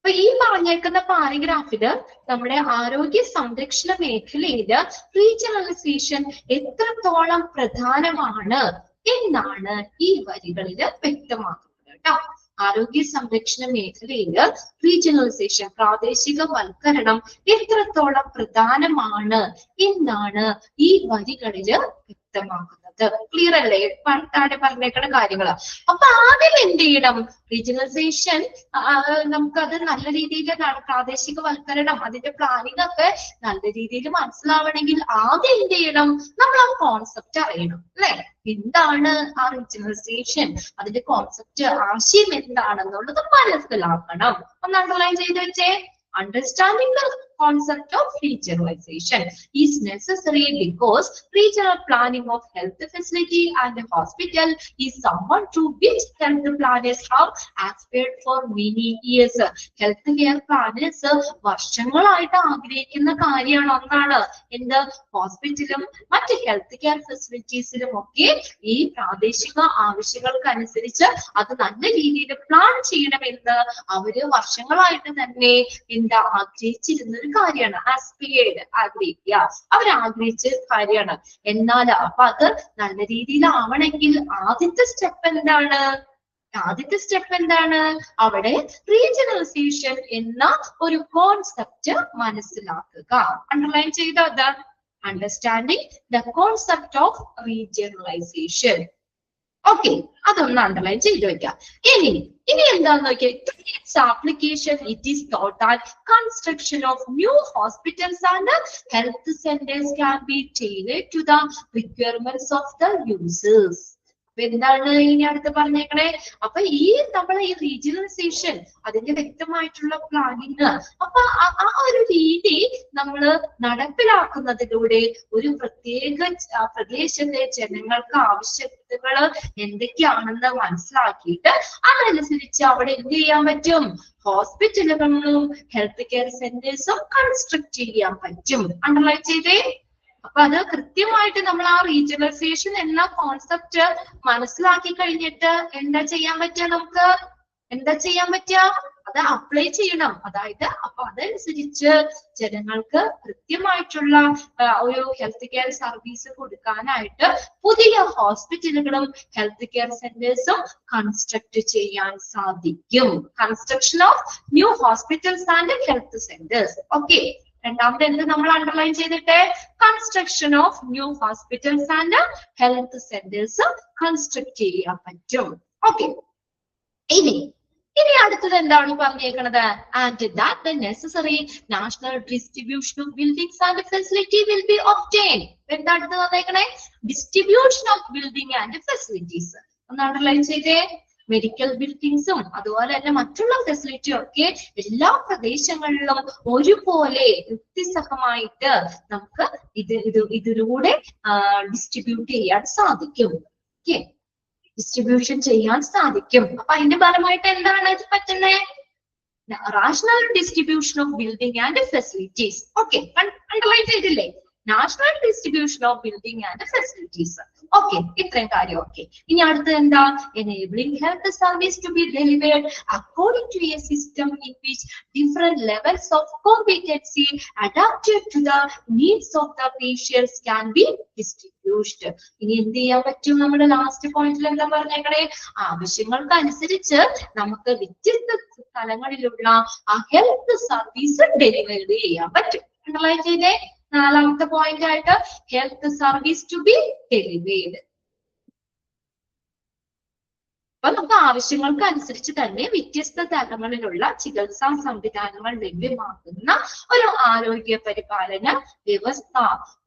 അപ്പൊ ഈ പറഞ്ഞേക്കുന്ന പാരഗ്രാഫില് നമ്മുടെ ആരോഗ്യ സംരക്ഷണ മേഖലയില് റീജിയണലൈസേഷൻ എത്രത്തോളം പ്രധാനമാണ് എന്നാണ് ഈ വരികളില് വ്യക്തമാക്കുന്നത് കേട്ടോ. ആരോഗ്യ സംരക്ഷണ മേഖലയില് റീജിയണലൈസേഷൻ, പ്രാദേശികവൽക്കരണം എത്രത്തോളം പ്രധാനമാണ് എന്നാണ് ഈ വരികളില് വ്യക്തമാക്കുന്നത്. ക്ലിയർ അല്ലേ? താഴെ പറഞ്ഞേക്കുന്ന കാര്യങ്ങള്. അപ്പൊ ആദ്യം എന്ത് ചെയ്യണം, റീജിയണലൈസേഷൻ നമുക്കത് നല്ല രീതിയിൽ പ്രാദേശികവൽക്കരണം, അതിന്റെ പ്ലാനിങ് ഒക്കെ നല്ല രീതിയിൽ മനസ്സിലാവണമെങ്കിൽ ആദ്യം എന്ത് ചെയ്യണം, നമ്മൾ ആ കോൺസെപ്റ്റ് അറിയണം അല്ലെ. എന്താണ് ആ റീജിയണലൈസേഷൻ, അതിന്റെ കോൺസെപ്റ്റ്, ആശയം എന്താണെന്നുള്ളത് മനസ്സിലാക്കണം. ഒന്ന് അണ്ടർലൈൻ ചെയ്ത് വെച്ചേ. Understanding the concept of regionalization is necessary because regional planning of health facility and hospital is someone to which health planners have aspired for many years. Health care planners വർഷങ്ങളായിട്ട് ആഗ്രഹിക്കുന്ന കാര്യമാണ്. ഒന്നാണ് എന്ത്, ഹോസ്പിറ്റലും മറ്റ് ഹെൽത്ത് കെയർ ഫെസിലിറ്റീസിലും ഒക്കെ ഈ പ്രാദേശിക ആവശ്യങ്ങൾക്കനുസരിച്ച് അത് നല്ല രീതിയിൽ പ്ലാൻ ചെയ്യണമെന്ന് അവര് വർഷങ്ങളായിട്ട് തന്നെ എന്താ ആഗ്രഹിച്ചിരുന്ന ഒരു കാര്യമാണ്. ആഗ്രഹിക്കുക, അവരാഗ്രഹിച്ച കാര്യമാണ്. എന്നാൽ അപ്പൊ അത് നല്ല രീതിയിലാവണമെങ്കിൽ ആദ്യത്തെ സ്റ്റെപ്പ് എന്താണ്, അവിടെ റീജിയണലൈസേഷൻ എന്ന ഒരു കോൺസെപ്റ്റ് മനസ്സിലാക്കുക. അണ്ടർലൈൻ ചെയ്തത്, understanding the concept of regionalization. Okay, അതൊന്ന് അണ്ടർലൈൻ ചെയ്തു വെക്കാം. ഇനി എന്താന്ന് നോക്കിയാൽ, its application, it is thought that construction of new hospitals and health centers can be tailored to the requirements of the users. അപ്പൊ എന്താണ് ഇനി അടുത്ത് പറഞ്ഞേക്കണേ, അപ്പൊ നമ്മളെ ഈ റീജിയണലൈസേഷൻ, അതിന്റെ വ്യക്തമായിട്ടുള്ള പ്ലാനിങ്, അപ്പൊ ആ ഒരു രീതി നമ്മൾ നടപ്പിലാക്കുന്നതിലൂടെ ഒരു പ്രത്യേക പ്രദേശത്തെ ജനങ്ങൾക്ക് ആവശ്യകതകൾ എന്തൊക്കെയാണെന്ന് മനസ്സിലാക്കിയിട്ട് അതനുസരിച്ച് അവിടെ എന്ത് ചെയ്യാൻ പറ്റും, ഹോസ്പിറ്റലുകളും ഹെൽത്ത് കെയർ സെന്റേഴ്സും കൺസ്ട്രക്ട് ചെയ്യാൻ പറ്റും. അണ്ടർലൈൻ ചെയ്തേ. അപ്പൊ അത് കൃത്യമായിട്ട് നമ്മൾ ആ റീജിയണലൈസേഷൻ എന്ന കോൺസെപ്റ്റ് മനസ്സിലാക്കി കഴിഞ്ഞിട്ട് എന്താ ചെയ്യാൻ പറ്റുക, അത് അപ്ലൈ ചെയ്യണം. അതായത് അപ്പൊ അതനുസരിച്ച് ജനങ്ങൾക്ക് കൃത്യമായിട്ടുള്ള ഒരു ഹെൽത്ത് കെയർ സർവീസ് കൊടുക്കാനായിട്ട് പുതിയ ഹോസ്പിറ്റലുകളും ഹെൽത്ത് കെയർ സെന്റേഴ്സും കൺസ്ട്രക്ട് ചെയ്യാൻ സാധിക്കും. Construction of new hospitals and health centres. Okay, രണ്ടാമത് എന്ത് നമ്മൾ അണ്ടർലൈൻ ചെയ്തിട്ട്, construction of new hospitals and health centres construct ചെയ്യാൻ പറ്റും. ഓക്കെ, ഇനി അടുത്തത് എന്താണ് പറഞ്ഞേക്കുന്നത്, and that the necessary national distribution of buildings and facility will be obtain. എന്താ അടുത്ത് തന്നേക്കണേ, distribution of building and facilities. ഒന്ന് അണ്ടർലൈൻ ചെയ്തേ. മെഡിക്കൽ ബിൽഡിങ്സും അതുപോലെ തന്നെ മറ്റുള്ള ഫെസിലിറ്റിയും ഒക്കെ എല്ലാ പ്രദേശങ്ങളിലും ഒരുപോലെ യുക്തിസഹമായിട്ട് നമുക്ക് ഇതിലൂടെ ഡിസ്ട്രിബ്യൂട്ട് ചെയ്യാൻ സാധിക്കും. ഓക്കെ, ഡിസ്ട്രിബ്യൂഷൻ ചെയ്യാൻ സാധിക്കും. അപ്പൊ അതിന്റെ ഫലമായിട്ട് എന്താണ് പറ്റുന്നത്, rational distribution of building and facilities. Okay, underline ചെയ്തില്ലേ? National distribution of building and facilities. Okay, ഇത്രയും കാര്യം. Okay, ഇനി അടുത്തത് എന്താ? Enabling health service to be delivered according to a system in which different levels of competency adapted to the needs of the patients can be distributed. ഇനി എന്ത് ചെയ്യാൻ പറ്റും? നമ്മുടെ ലാസ്റ്റ് പോയിന്റിൽ എന്താ പറഞ്ഞേക്കണേ? ആവശ്യങ്ങൾക്ക് അനുസരിച്ച് നമുക്ക് വ്യത്യസ്ത സ്ഥലങ്ങളിലുള്ള ആ ഹെൽത്ത് സർവീസ് ഡെലിവറി ചെയ്യാൻ പറ്റും. അണ്ടർലൈൻ ചെയ്തേ. നാലാമത്തെ പോയിന്റ് ആയിട്ട് health service to be delivered. അപ്പൊ നമുക്ക് ആവശ്യങ്ങൾക്ക് അനുസരിച്ച് തന്നെ വ്യത്യസ്ത തലങ്ങളിലുള്ള ചികിത്സാ സംവിധാനങ്ങൾ ലഭ്യമാക്കുന്ന ഒരു ആരോഗ്യ പരിപാലന വ്യവസ്ഥ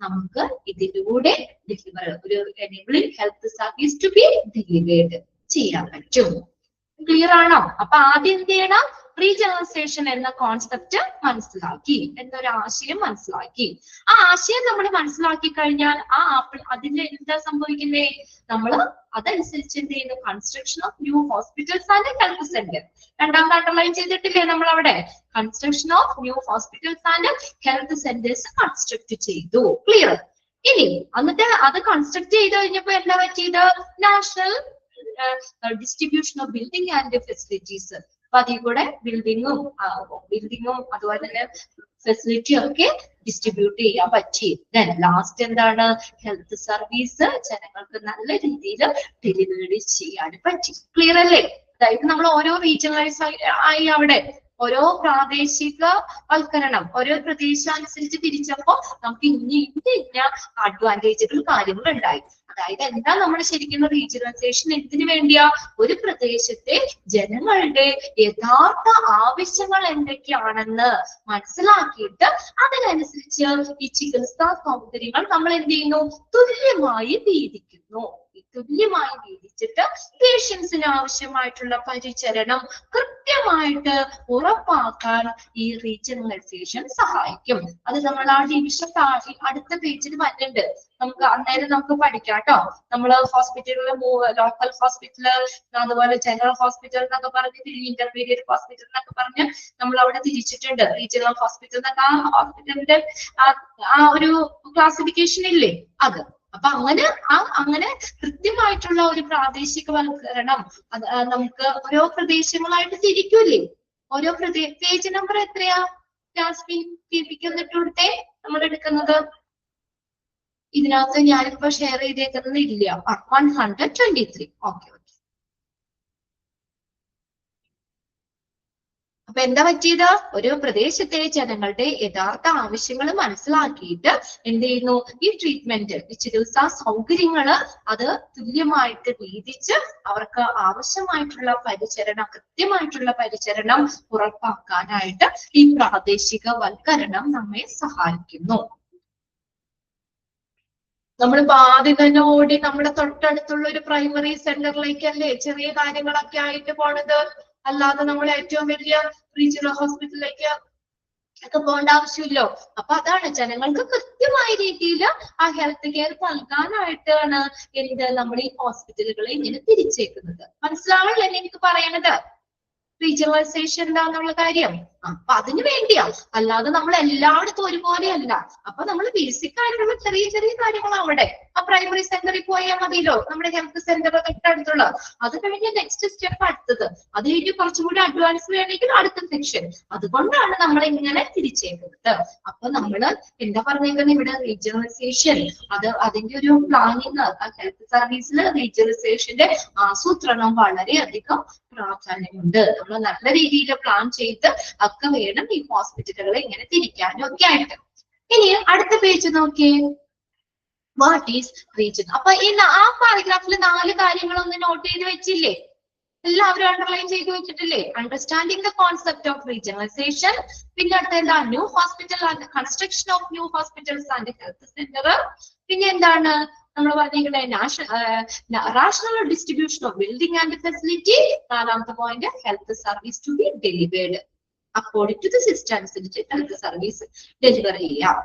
നമുക്ക് ഇതിലൂടെ ഒരു enabling health service to be delivered ചെയ്യാൻ പറ്റും. ക്ലിയർ ആണോ? അപ്പൊ ആദ്യം എന്ത് ചെയ്യണം? റീജനറൈസേഷൻ എന്ന കോൺസെപ്റ്റ് മനസ്സിലാക്കി, എന്നൊരു ആശയം മനസ്സിലാക്കി. ആ ആശയം നമ്മൾ മനസ്സിലാക്കി കഴിഞ്ഞാൽ അതിന്റെ എന്താ സംഭവിക്കുന്നേ? നമ്മൾ അതനുസരിച്ച് എന്ത് ചെയ്യുന്നു? Construction of new hospitals and health centre. രണ്ടാമത് അണ്ടർലൈൻ ചെയ്തിട്ടില്ലേ നമ്മൾ അവിടെ? Construction of new hospitals and health centres construct ചെയ്തു. ക്ലിയർ? ഇനി എന്നിട്ട് അത് കൺസ്ട്രക്ട് ചെയ്ത് കഴിഞ്ഞപ്പോ എന്താ പറ്റിയത്? National distribution of building and facilities. അപ്പൊ അതിൽ കൂടെ ബിൽഡിങ്ങും അതുപോലെ തന്നെ ഫെസിലിറ്റിയും ഒക്കെ ഡിസ്ട്രിബ്യൂട്ട് ചെയ്യാൻ പറ്റി. ലാസ്റ്റ് എന്താണ്? ഹെൽത്ത് സർവീസ് ജനങ്ങൾക്ക് നല്ല രീതിയിൽ ഡെലിവറി ചെയ്യാൻ പറ്റി. ക്ലിയർ അല്ലേ? അതായത് നമ്മൾ ഓരോ റീജിയണലൈസ് ആയി അവിടെ ഓരോ പ്രാദേശികവൽക്കരണം ഓരോ പ്രദേശം അനുസരിച്ച് തിരിച്ചപ്പോ നമുക്ക് ഇന്ന അഡ്വാൻറ്റേജുകൾ കാര്യങ്ങൾ ഉണ്ടായി. അതായത് എന്താ നമ്മൾ ശരിക്കും റീജിയണലൈസേഷൻ എന്തിനു വേണ്ടിയാ? ഒരു പ്രദേശത്തെ ജനങ്ങളുടെ യഥാർത്ഥ ആവശ്യങ്ങൾ എന്തൊക്കെയാണെന്ന് മനസ്സിലാക്കിയിട്ട് അതിനനുസരിച്ച് ഈ ചികിത്സാ സൗകര്യങ്ങൾ നമ്മൾ എന്ത് ചെയ്യുന്നു? തുല്യമായി വീതിക്കുന്നു. തുല്യമായി വീതിച്ചിട്ട് പേഷ്യൻസിന് ആവശ്യമായിട്ടുള്ള പരിചരണം കൃത്യമായിട്ട് ഉറപ്പാക്കാൻ ഈ റീജിയണലൈസേഷൻ സഹായിക്കും. അത് നമ്മൾ ആ ഡിവിഷൻ അടുത്ത പേജിൽ വരുന്നുണ്ട്. നമുക്ക് പഠിക്കാം കേട്ടോ. നമ്മള് ഹോസ്പിറ്റലില് ലോക്കൽ ഹോസ്പിറ്റല്, അതുപോലെ ജനറൽ ഹോസ്പിറ്റൽ എന്നൊക്കെ പറഞ്ഞ് ഇന്റർമീഡിയറ്റ് ഹോസ്പിറ്റൽ എന്നൊക്കെ പറഞ്ഞ് നമ്മൾ അവിടെ തിരിച്ചിട്ടുണ്ട്. റീജിയണൽ ഹോസ്പിറ്റൽ എന്നൊക്കെ ആ ഹോസ്പിറ്റലിന്റെ ആ ഒരു ക്ലാസിഫിക്കേഷൻ ഇല്ലേ അത്. അപ്പൊ അങ്ങനെ കൃത്യമായിട്ടുള്ള ഒരു പ്രാദേശികവൽക്കരണം നമുക്ക് ഓരോ പ്രദേശങ്ങളായിട്ട് തിരിക്കൂലേ? ഓരോ പേജ് നമ്പർ എത്രയാ? എന്നിട്ട് നമ്മൾ എടുക്കുന്നത് ഇതിനകത്ത് ഞാനിപ്പോ ഷെയർ ചെയ്തേക്കുന്നത് ഇല്ല. 123. ഓക്കെ. അപ്പൊ എന്താ പറ്റിയത്? ഒരു പ്രദേശത്തെ ജനങ്ങളുടെ യഥാർത്ഥ ആവശ്യങ്ങൾ മനസ്സിലാക്കിയിട്ട് എന്ത് ചെയ്യുന്നു? ഈ ട്രീറ്റ്മെന്റ്, ഈ ചികിത്സാ സൗകര്യങ്ങള് അത് തുല്യമായിട്ട് വീതിച്ച് അവർക്ക് ആവശ്യമായിട്ടുള്ള പരിചരണം, കൃത്യമായിട്ടുള്ള പരിചരണം ഉറപ്പാക്കാനായിട്ട് ഈ പ്രാദേശികവൽക്കരണം നമ്മെ സഹായിക്കുന്നു. നമ്മളിപ്പോ ആദ്യം തന്നെ ഓടി നമ്മുടെ തൊട്ടടുത്തുള്ള ഒരു പ്രൈമറി സെന്ററിലേക്കല്ലേ ചെറിയ കാര്യങ്ങളൊക്കെ ആയിട്ട് പോണത്. അല്ലാതെ നമ്മൾ ഏറ്റവും വലിയ റീജിയണൽ ഹോസ്പിറ്റലിലേക്ക് ഒക്കെ പോകേണ്ട ആവശ്യമില്ലോ. അപ്പൊ അതാണ് ജനങ്ങൾക്ക് കൃത്യമായ രീതിയിൽ ആ ഹെൽത്ത് കെയർ നൽകാനായിട്ടാണ് നമ്മൾ ഈ ഹോസ്പിറ്റലുകളെ ഇങ്ങനെ തിരിച്ചേക്കുന്നത്. മനസ്സിലാവില്ലേ എനിക്ക് പറയണത്? റീജിയണലൈസേഷൻ എന്താന്നുള്ള കാര്യം. അപ്പൊ അതിനു വേണ്ടിയാ, അല്ലാതെ നമ്മൾ എല്ലായിടത്തും ഒരുപോലെയല്ല. അപ്പൊ നമ്മൾ ബേസിക് ആയിട്ടുള്ള ചെറിയ ചെറിയ കാര്യങ്ങൾ അവിടെ ആ പ്രൈമറി സെന്ററിൽ പോയാൽ മതിയല്ലോ, നമ്മുടെ ഹെൽത്ത് സെന്റർ തൊട്ടടുത്തുള്ള. അത് കഴിഞ്ഞ് നെക്സ്റ്റ് സ്റ്റെപ്പ് അടുത്തത്, അത് കഴിഞ്ഞ് കുറച്ചും കൂടി അഡ്വാൻസ് വേണമെങ്കിൽ അടുത്ത സെക്ഷൻ. അതുകൊണ്ടാണ് നമ്മൾ ഇങ്ങനെ തിരിച്ചേക്കുന്നത്. അപ്പൊ നമ്മള് എന്താ പറഞ്ഞേക്കുന്നത് ഇവിടെ? റീജിയണലൈസേഷൻ, അതിന്റെ ഒരു പ്ലാനിങ്, ഹെൽത്ത് സർവീസിൽ റീജിയണലൈസേഷന്റെ ആസൂത്രണം വളരെയധികം പ്രാധാന്യമുണ്ട്. നമ്മൾ നല്ല രീതിയിൽ പ്ലാൻ ചെയ്ത് ഒക്കെ വേണം ഈ ഹോസ്പിറ്റലുകളെ ഇങ്ങനെ തിരിക്കാനും ഒക്കെ ആയിട്ട്. ഇനി അടുത്ത പേജ് നോക്കിയേ. What is region? അപ്പൊ ആ പാരഗ്രാഫിൽ 4 കാര്യങ്ങളൊന്ന് നോട്ട് ചെയ്ത് വെച്ചില്ലേ? എല്ലാവരും അണ്ടർലൈൻ ചെയ്ത് വെച്ചിട്ടില്ലേ? Understanding the concept of regionalization. പിന്നെ അടുത്ത എന്താ? New hospital and construction of new hospitals and health centre. പിന്നെ എന്താണ് നമ്മൾ പറഞ്ഞിരിക്കുന്നത്? Rational distribution of building and facility. 4ാമത്തെ point health service to be delivered according to the system അനുസരിച്ച് health service deliver ചെയ്യാം.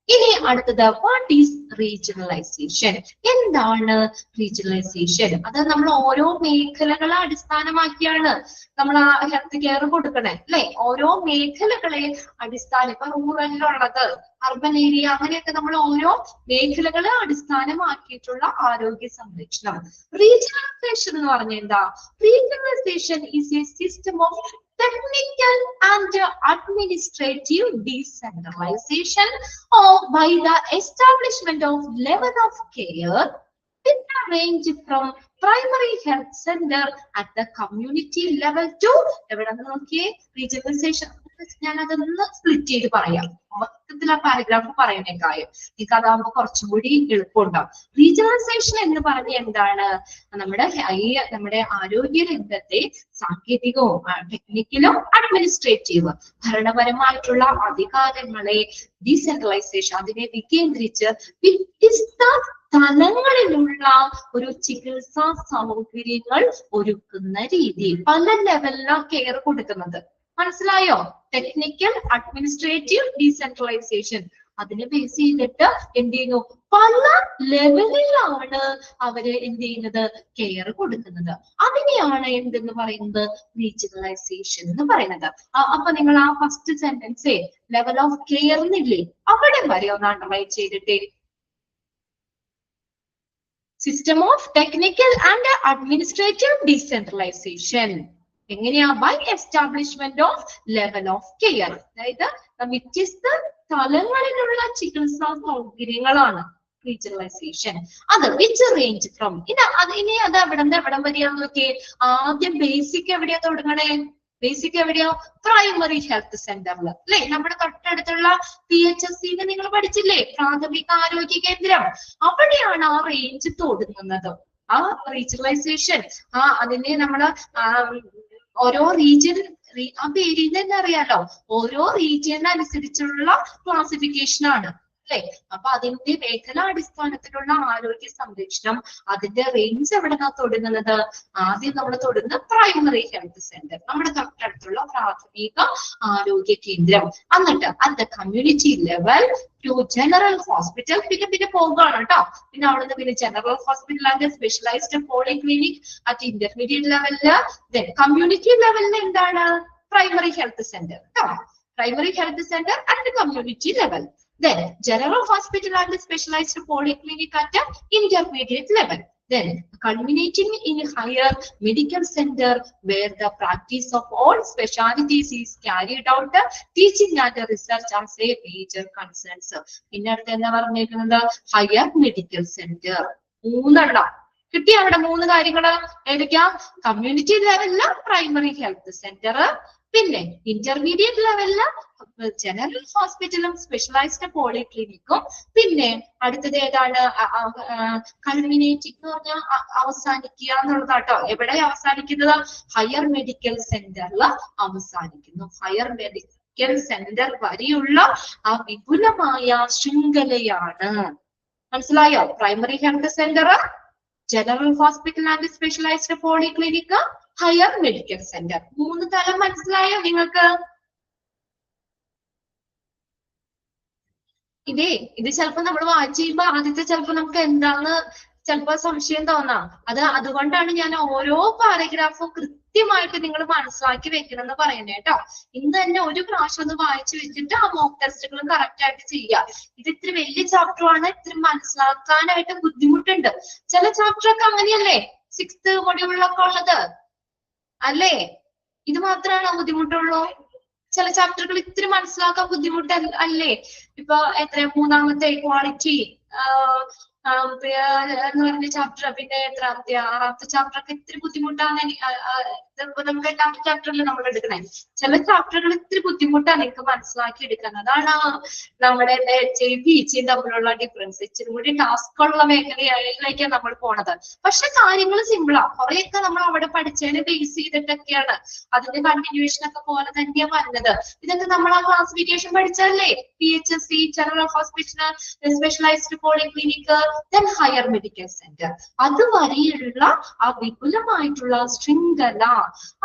ഇനി അടുത്തത് വാട്ട് ഈസ് റീജിയണലൈസേഷൻ? എന്താണ് റീജിയണലൈസേഷൻ? അത് നമ്മൾ ഓരോ മേഖലകളെ അടിസ്ഥാനമാക്കിയാണ് നമ്മൾ ആ ഹെൽത്ത് കെയർ കൊടുക്കണേ അല്ലെ. ഓരോ മേഖലകളെ അടിസ്ഥാനം, ഇപ്പൊ റൂറലിലുള്ളത്, അർബൻ ഏരിയ, അങ്ങനെയൊക്കെ നമ്മൾ ഓരോ മേഖലകളെ അടിസ്ഥാനമാക്കിയിട്ടുള്ള ആരോഗ്യ സംരക്ഷണം. റീജിയണലൈസേഷൻ എന്ന് പറഞ്ഞാൽ എന്താ? Regionalization is a system of technical and administrative decentralization or by the establishment of level of care which range from primary health center at the community level to എവിടെ നോക്കിയേ റീജിയണലൈസേഷൻ. ഞാൻ അതൊന്ന് സ്പ്ലിറ്റ് ചെയ്ത് പറയാം, മൊത്തത്തിൽ ആ പാരഗ്രാഫ് പറയുന്നേക്കായും നിങ്ങൾക്ക് അതാകുമ്പോൾ കുറച്ചും കൂടി എളുപ്പമുണ്ടാവും. റീജിയണലൈസേഷൻ എന്ന് പറഞ്ഞ എന്താണ്? നമ്മുടെ ആരോഗ്യ രംഗത്തെ സാങ്കേതികവും ടെക്നിക്കലും അഡ്മിനിസ്ട്രേറ്റീവ് ഭരണപരമായിട്ടുള്ള അധികാരങ്ങളെ ഡീസെൻട്രലൈസേഷൻ, അതിനെ വികേന്ദ്രിച്ച് വ്യത്യസ്ത തലങ്ങളിലുള്ള ഒരു ചികിത്സാ സൗകര്യങ്ങൾ ഒരുക്കുന്ന രീതി, പല ലെവലിലാണ് കെയർ കൊടുക്കുന്നത്. മനസ്സിലായോ? Technical, administrative, decentralisation. അതിനെ ബേസ് ചെയ്തിട്ട് എന്ത് ചെയ്യുന്നു? പല ലെവലിലാണ് അവര് എന്ത് ചെയ്യുന്നത്? കെയർ കൊടുക്കുന്നത്. അതിനെയാണ് എന്തെന്ന് പറയുന്നത്? റീജിയണലൈസേഷൻ എന്ന് പറയുന്നത്. അപ്പൊ നിങ്ങൾ ആ ഫസ്റ്റ് സെന്റൻസേ ലെവൽ ഓഫ് കെയർ എന്നില്ലേ, അവിടെ വരെ ഒന്ന് അണ്ടർലൈൻ ചെയ്തിട്ടേ. System of technical and administrative decentralization എങ്ങനെയാ? By establishment of level of care. അതായത് വ്യത്യസ്ത തലങ്ങളിലുള്ള ചികിത്സാ സൗകര്യങ്ങളാണ് റീജിയണലൈസേഷൻ. അത് വിച്ച് റേഞ്ച് ഫ്രം ഇനി അത് എവിടം വരെയാന്ന് നോക്കിയേ. ആദ്യം ബേസിക് എവിടെയാ തുടങ്ങണേ? ബേസിക് എവിടെയാ? പ്രൈമറി ഹെൽത്ത് സെന്ററിൽ അല്ലെ. നമ്മുടെ തൊട്ടടുത്തുള്ള PHSC നിങ്ങൾ പഠിച്ചില്ലേ? പ്രാഥമിക ആരോഗ്യ കേന്ദ്രം. അവിടെയാണ് ആ റേഞ്ച് തുടങ്ങുന്നത്. ആ റീജിയണലൈസേഷൻ അതിനെ നമ്മള് ഓരോ റീജിയൻ, ആ പേരിൽ തന്നെ അറിയാലോ, ഓരോ റീജിയനനുസരിച്ചുള്ള ക്ലാസിഫിക്കേഷൻ ആണ് അല്ലെ. അപ്പൊ അതിന്റെ മേഖലാടിസ്ഥാനത്തിലുള്ള ആരോഗ്യ സംരക്ഷണം, അതിന്റെ റേഞ്ച് എവിടെന്നാ തുടങ്ങുന്നത്? ആദ്യം നമ്മൾ തൊടുന്ന പ്രൈമറി ഹെൽത്ത് സെന്റർ, നമ്മുടെ തൊട്ടടുത്തുള്ള പ്രാഥമിക ആരോഗ്യ കേന്ദ്രം. എന്നിട്ട് at the community level to general hospital, പിന്നെ പോകുകയാണ് കേട്ടോ. പിന്നെ അവിടുന്ന് പിന്നെ general hospital and specialized polyclinic at intermediate ലെവലില്. ദെൻ കമ്മ്യൂണിറ്റി ലെവലിൽ എന്താണ്? പ്രൈമറി ഹെൽത്ത് സെന്റർ കേട്ടോ. Primary health centre at community level. Then general hospital and specialized polyclinic at intermediate level. Then culminating in higher medical center where the practice of all specialties is carried out, teaching and research as a major concerns. പിന്നടുത്ത് എന്താ പറഞ്ഞേക്കുന്നത്? Higher medical centre. മൂന്നെണ്ണം കിട്ടി അവിടെ. മൂന്ന് കാര്യങ്ങള് ഏതൊക്കെയാ? Community ലെവലില് primary health centre, പിന്നെ intermediate ലെവലില് general ഹോസ്പിറ്റലും സ്പെഷ്യലൈസ്ഡ് പോളിക്ലിനിക്കും, പിന്നെ അടുത്തത് ഏതാണ്? കൾമിനേറ്റിംഗ് എന്ന് പറഞ്ഞാൽ അവസാനിക്കുക എന്നുള്ളതാട്ടോ. എവിടെ അവസാനിക്കുന്നത്? ഹയർ മെഡിക്കൽ സെന്ററിൽ അവസാനിക്കുന്നു. ഹയർ മെഡിക്കൽ സെന്റർ വരെയുള്ള ആ വിപുലമായ ശൃംഖലയാണ്. മനസ്സിലായോ? Primary health centre, general hospital and specialized polyclinic, higher medical centre. മൂന്ന് തലം മനസ്സിലായോ നിങ്ങൾക്ക്? ഇത് ചിലപ്പോ നമ്മൾ വായിച്ച് ചെയ്യുമ്പോ ആദ്യത്തെ ചിലപ്പോ നമുക്ക് എന്താന്ന് ചിലപ്പോ സംശയം തോന്നാം. അതുകൊണ്ടാണ് ഞാൻ ഓരോ പാരഗ്രാഫും കൃത്യമായിട്ട് നിങ്ങൾ മനസ്സിലാക്കി വെക്കണം എന്ന് പറയുന്നത് കേട്ടോ. ഇന്ന് തന്നെ ഒരു പ്രാവശ്യം ഒന്ന് വായിച്ചു വെച്ചിട്ട് ആ മോക്ക് ടെസ്റ്റുകളും കറക്റ്റ് ആയിട്ട് ചെയ്യുക. ഇത് ഇത്തിരി വലിയ ചാപ്റ്റർ ആണ്, ഇത്തിരി മനസ്സിലാക്കാനായിട്ട് ബുദ്ധിമുട്ടുണ്ട്. ചില ചാപ്റ്റർ ഒക്കെ അങ്ങനെയല്ലേ, 6th മൊഡ്യൂളിലൊക്കെ ഉള്ളത് അല്ലേ? ഇത് മാത്രമാണ് ബുദ്ധിമുട്ടുള്ളൂ. ചില ചാപ്റ്ററുകൾ ഇത്തിരി മനസ്സിലാക്കാൻ ബുദ്ധിമുട്ട് അല്ലേ? ഇപ്പൊ മൂന്നാമത്തെ ക്വാളിറ്റി എന്ന് പറഞ്ഞ ചാപ്റ്റർ, പിന്നെ എത്രാമത്തെ 6th ചാപ്റ്റർ ഒക്കെ ഇത്തിരി ബുദ്ധിമുട്ടാണ്. നമുക്ക് 8ാമത്തെ ചാപ്റ്ററിൽ നമ്മൾ എടുക്കണേ. ചില ചാപ്റ്ററുകൾ ഇത്തിരി ബുദ്ധിമുട്ടാണ് നിങ്ങൾക്ക് മനസ്സിലാക്കി എടുക്കാൻ. അതാണ് നമ്മുടെ HIVയും തമ്മിലുള്ള ഡിഫറൻസ്. ഇച്ചിരി കൂടി ടാസ്ക് ഉള്ള മേഖലയിലേക്കാണ് നമ്മൾ പോണത്. പക്ഷെ കാര്യങ്ങൾ സിമ്പിളാ. കുറെയൊക്കെ നമ്മൾ അവിടെ പഠിച്ചതിനെ ബേസ് ചെയ്തിട്ടൊക്കെയാണ് അതിന്റെ കണ്ടിന്യൂവേഷൻ ഒക്കെ പോലെ തന്നെയാ പറഞ്ഞത്. ഇതൊക്കെ നമ്മൾ ആ ക്ലാസിഫിക്കേഷൻ പഠിച്ചല്ലേ? PHSC, general hospital, specialized polyclinic, then higher medical centre. അതുവരെയുള്ള ആ വിപുലമായിട്ടുള്ള ശൃംഖല,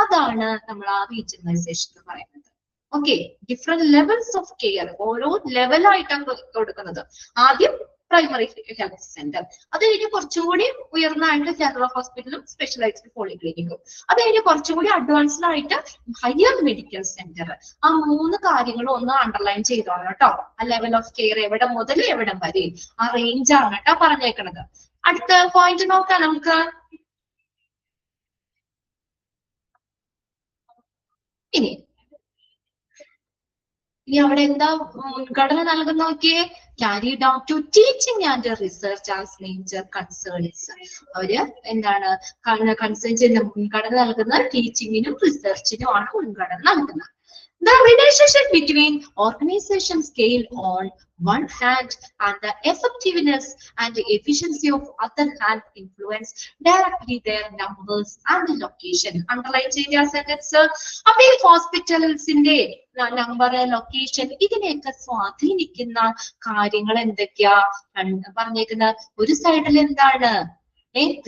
അതാണ് നമ്മൾ ആ റീജിയണലൈസേഷൻ എന്ന് പറയുന്നത്. Okay, different levels of care, ഓരോ ലെവലായിട്ടാണ് കൊടുക്കുന്നത്. ആദ്യം പ്രൈമറി ഹെൽത്ത് സെന്റർ, അത് കഴിഞ്ഞ് കുറച്ചുകൂടി ഉയർന്നതായിട്ട് ജനറൽ ഹോസ്പിറ്റലും സ്പെഷ്യലൈസ്ഡ് പോളിക്ലിനിക്കും, അത് കഴിഞ്ഞ് കുറച്ചുകൂടി അഡ്വാൻസ്ഡ് ആയിട്ട് ഹയർ മെഡിക്കൽ സെന്റർ. ആ 3 കാര്യങ്ങളും ഒന്ന് അണ്ടർലൈൻ ചെയ്തോളാം കേട്ടോ. ആ ലെവൽ ഓഫ് കെയർ എവിടെ മുതൽ എവിടെ വരെ, ആ റേഞ്ച് ആണ് കേട്ടോ പറഞ്ഞേക്കുന്നത്. അടുത്ത പോയിന്റ് നോക്കാം നമുക്ക്. ഇനി അവിടെ എന്താ മുൻഗണന നൽകുന്ന നോക്കിയേ, carried out to teaching and research as major concerns. അവര് എന്താണ് കൺസേൺ ചെയ്യുന്ന മുൻഗണന നൽകുന്ന ടീച്ചിങ്ങിനും റിസർച്ചിനും ആണ് മുൻഗണന നൽകുന്നത്. The relationship between organization scale on one hand and the effectiveness and the efficiency of other hand influence directly their numbers and the location. Underline ചെയ്ത sentence. അപ്പൊ ഈ ഹോസ്പിറ്റൽസിന്റെ നമ്പർ, ലൊക്കേഷൻ, ഇതിനെയൊക്കെ സ്വാധീനിക്കുന്ന കാര്യങ്ങൾ എന്തൊക്കെയാ പറഞ്ഞേക്കുന്ന? ഒരു സൈഡിൽ എന്താണ്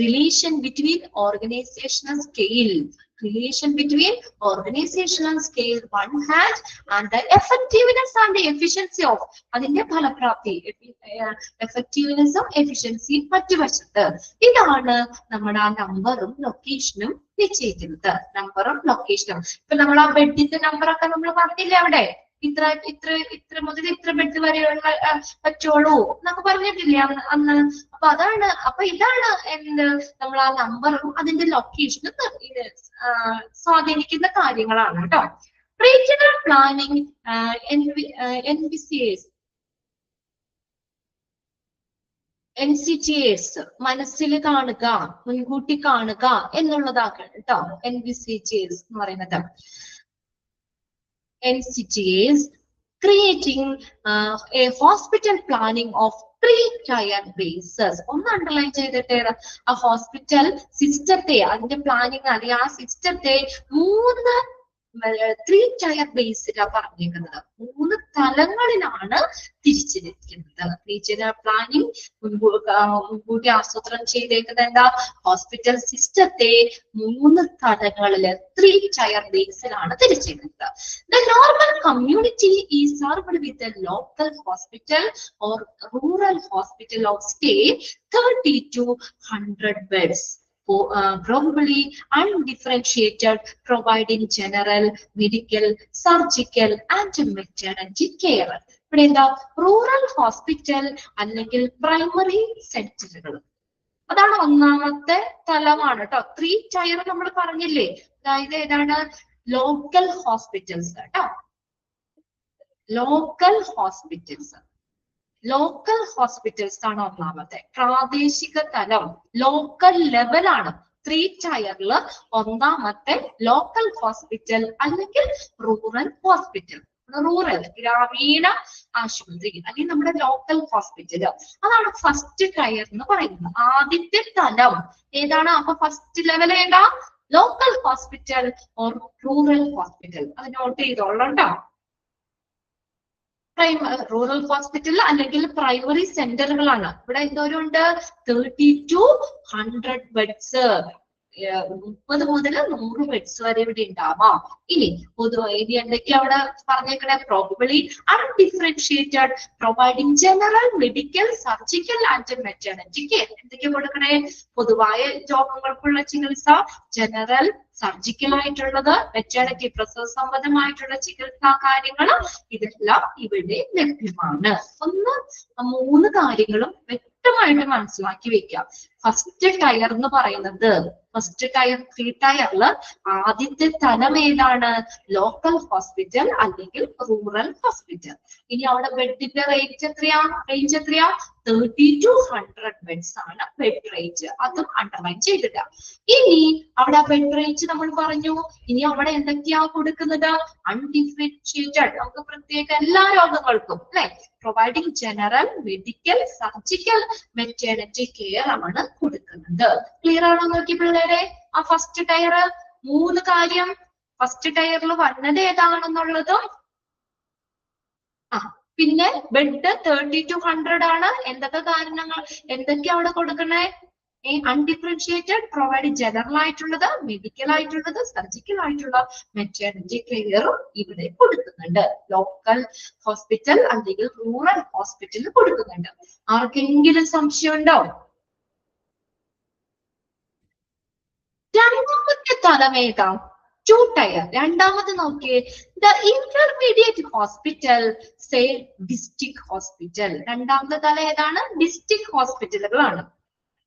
relation between organizational scale, relation between organizational scale one hand and the effectiveness and the efficiency of അതിന്റെ ഫലപ്രാപ്തി, എഫക്റ്റീവ്നെസ്സും എഫിഷ്യൻസിയും മറ്റു വശത്ത്. ഇതാണ് നമ്മുടെ ആ നമ്പറും ലൊക്കേഷനും നിശ്ചയിക്കുന്നത്. നമ്പറും ലൊക്കേഷനും. ഇപ്പൊ നമ്മൾ ആ ബെഡിന്റെ നമ്പറൊക്കെ നമ്മൾ പറഞ്ഞില്ലേ, അവിടെ ഇത്ര മുതൽ ഇത്ര ബെഡ് വരെയുള്ള പറ്റുള്ളൂ എന്നൊക്കെ പറഞ്ഞിട്ടില്ലേ അന്ന്. അപ്പൊ അതാണ്, അപ്പൊ ഇതാണ് എന്ത്, നമ്മൾ ആ നമ്പറും അതിന്റെ ലൊക്കേഷനും സ്വാധീനിക്കുന്ന കാര്യങ്ങളാണ് കേട്ടോ. റീജിയണൽ പ്ലാനിങ്, NCTS മനസ്സിൽ കാണുക, മുൻകൂട്ടി കാണുക എന്നുള്ളതാക്കാണ് കേട്ടോ NVCTS എന്ന് പറയുന്നത്. NCTS creating a hospital planning of 3-tier basis. ഒന്ന് അണ്ടർലൈൻ ചെയ്തിട്ട്, ആ ഹോസ്പിറ്റൽ സിസ്റ്റത്തെ, അതിന്റെ പ്ലാനിങ് അറിയാം, ആ സിസ്റ്റത്തെ 3-tier ബേസിലാ പറഞ്ഞേക്കുന്നത്. 3 തലങ്ങളിലാണ് തിരിച്ചിരിക്കുന്നത്. റീജിയണൽ പ്ലാനിങ് മുൻകൂട്ടി ആസൂത്രണം ചെയ്തേക്കുന്നത് എന്താ? ഹോസ്പിറ്റൽ സിസ്റ്റത്തെ 3 തലങ്ങളില് 3-tier ബേസിലാണ് തിരിച്ചിരിക്കുന്നത്. The normal community is served with a local hospital or rural hospital of say 30 to 100 beds. Probably undifferentiated, providing general, medical, surgical and maternity care. ഇവിടെ എന്താ? റൂറൽ ഹോസ്പിറ്റൽ അല്ലെങ്കിൽ primary സെന്ററുകൾ, അതാണ് ഒന്നാമത്തെ തലമാണ് കേട്ടോ. 3-tier നമ്മൾ പറഞ്ഞില്ലേ, അതായത് ഏതാണ്? ലോക്കൽ ഹോസ്പിറ്റൽസ് കേട്ടോ. ലോക്കൽ ഹോസ്പിറ്റൽസ്, ലോക്കൽ ഹോസ്പിറ്റൽസ് ആണ് ഒന്നാമത്തെ. പ്രാദേശിക തലം, ലോക്കൽ ലെവലാണ് 3-tier ഒന്നാമത്തെ ലോക്കൽ ഹോസ്പിറ്റൽ അല്ലെങ്കിൽ റൂറൽ ഹോസ്പിറ്റൽ. റൂറൽ ഗ്രാമീണ ആശുപത്രി അല്ലെങ്കിൽ നമ്മുടെ ലോക്കൽ ഹോസ്പിറ്റൽ, അതാണ് ഫസ്റ്റ് ടയർ എന്ന് പറയുന്നത്. ആദ്യത്തെ തലം ഏതാണ്? അപ്പൊ ഫസ്റ്റ് ലെവൽ ഏതാ? Local hospital or rural hospital. അത് നോട്ട് ചെയ്തോളാം കേട്ടോ. റൂറൽ ഹോസ്പിറ്റൽ അല്ലെങ്കിൽ പ്രൈമറി സെന്ററുകളാണ്. ഇവിടെ എന്തോരുണ്ട്? 30 to 100 ബെഡ്സ്, 30 മുതൽ 100 ബെഡ്സ് വരെ ഇവിടെ ഉണ്ടാവാം. ഇനി പൊതുവൈദ്യ എന്തൊക്കെയാ അവിടെ പറഞ്ഞേക്കണേ? Probably undifferentiated, providing general, medical, surgical and maternity care. എന്തൊക്കെയാ കൊടുക്കണേ? പൊതുവായ രോഗങ്ങൾക്കുള്ള ചികിത്സ, ജനറൽ, സർജിക്കൽ ആയിട്ടുള്ളത്, മെറ്റേണിറ്റി പ്രസവ സംബന്ധമായിട്ടുള്ള ചികിത്സാ കാര്യങ്ങൾ, ഇതെല്ലാം ഇവിടെ ലഭ്യമാണ്. 3 കാര്യങ്ങളും വ്യക്തമായിട്ട് മനസ്സിലാക്കി വെക്കാം. ഫസ്റ്റ് ടയർ എന്ന് പറയുന്നത്, ഫസ്റ്റ് ടയർ 3-tier ആദ്യത്തെ തലം ഏതാണ്? ലോക്കൽ ഹോസ്പിറ്റൽ അല്ലെങ്കിൽ റൂറൽ ഹോസ്പിറ്റൽ. ഇനി അവിടെ ബെഡിന്റെ റേഞ്ച് എത്രയാ? 30 to 100 ബെഡ്സ് ആണ് ബെഡ് റേഞ്ച്. അതും അണ്ടർലൈൻ ചെയ്തിട്ട്. ഇനി അവിടെ ബെഡ് റേഞ്ച് നമ്മൾ പറഞ്ഞു. ഇനി അവിടെ എന്തൊക്കെയാ കൊടുക്കുന്നത്? അൺഡിഫറൻഷിയേറ്റഡ്, നമുക്ക് പ്രത്യേക എല്ലാ രോഗങ്ങൾക്കും അല്ലെ, providing general, medical, surgical, maternity care ആണ് കൊടുക്കുന്നത്. ക്ലിയർ ആണോ നോക്കി പിള്ളേരെ? ആ ഫസ്റ്റ് ടയർ 3 കാര്യം ഫസ്റ്റ് ടയറിൽ വന്നത് ഏതാണെന്നുള്ളതും, പിന്നെ ബെഡ് 30 to 100 ആണ്. എന്തൊക്കെ കാരണങ്ങൾ, എന്തൊക്കെയാ അവിടെ കൊടുക്കണേ? അൺഡിഫറൻഷിയേറ്റഡ് പ്രൊവൈഡ് ജനറൽ ആയിട്ടുള്ളത്, മെഡിക്കൽ ആയിട്ടുള്ളത്, സർജിക്കൽ ആയിട്ടുള്ള മെറ്റേണിറ്റി കെയറും ഇവിടെ കൊടുക്കുന്നുണ്ട്. ലോക്കൽ ഹോസ്പിറ്റൽ അല്ലെങ്കിൽ റൂറൽ ഹോസ്പിറ്റലിൽ കൊടുക്കുന്നുണ്ട്. ആർക്കെങ്കിലും സംശയമുണ്ടോ? രണ്ടാമത്തെ തലം ഏതാ? 2 ടയർ. രണ്ടാമത് നോക്കിയേ, the intermediate hospital say district hospital. രണ്ടാമത്തെ തലം ഏതാണ്? ഡിസ്ട്രിക്ട് ഹോസ്പിറ്റലുകളാണ്.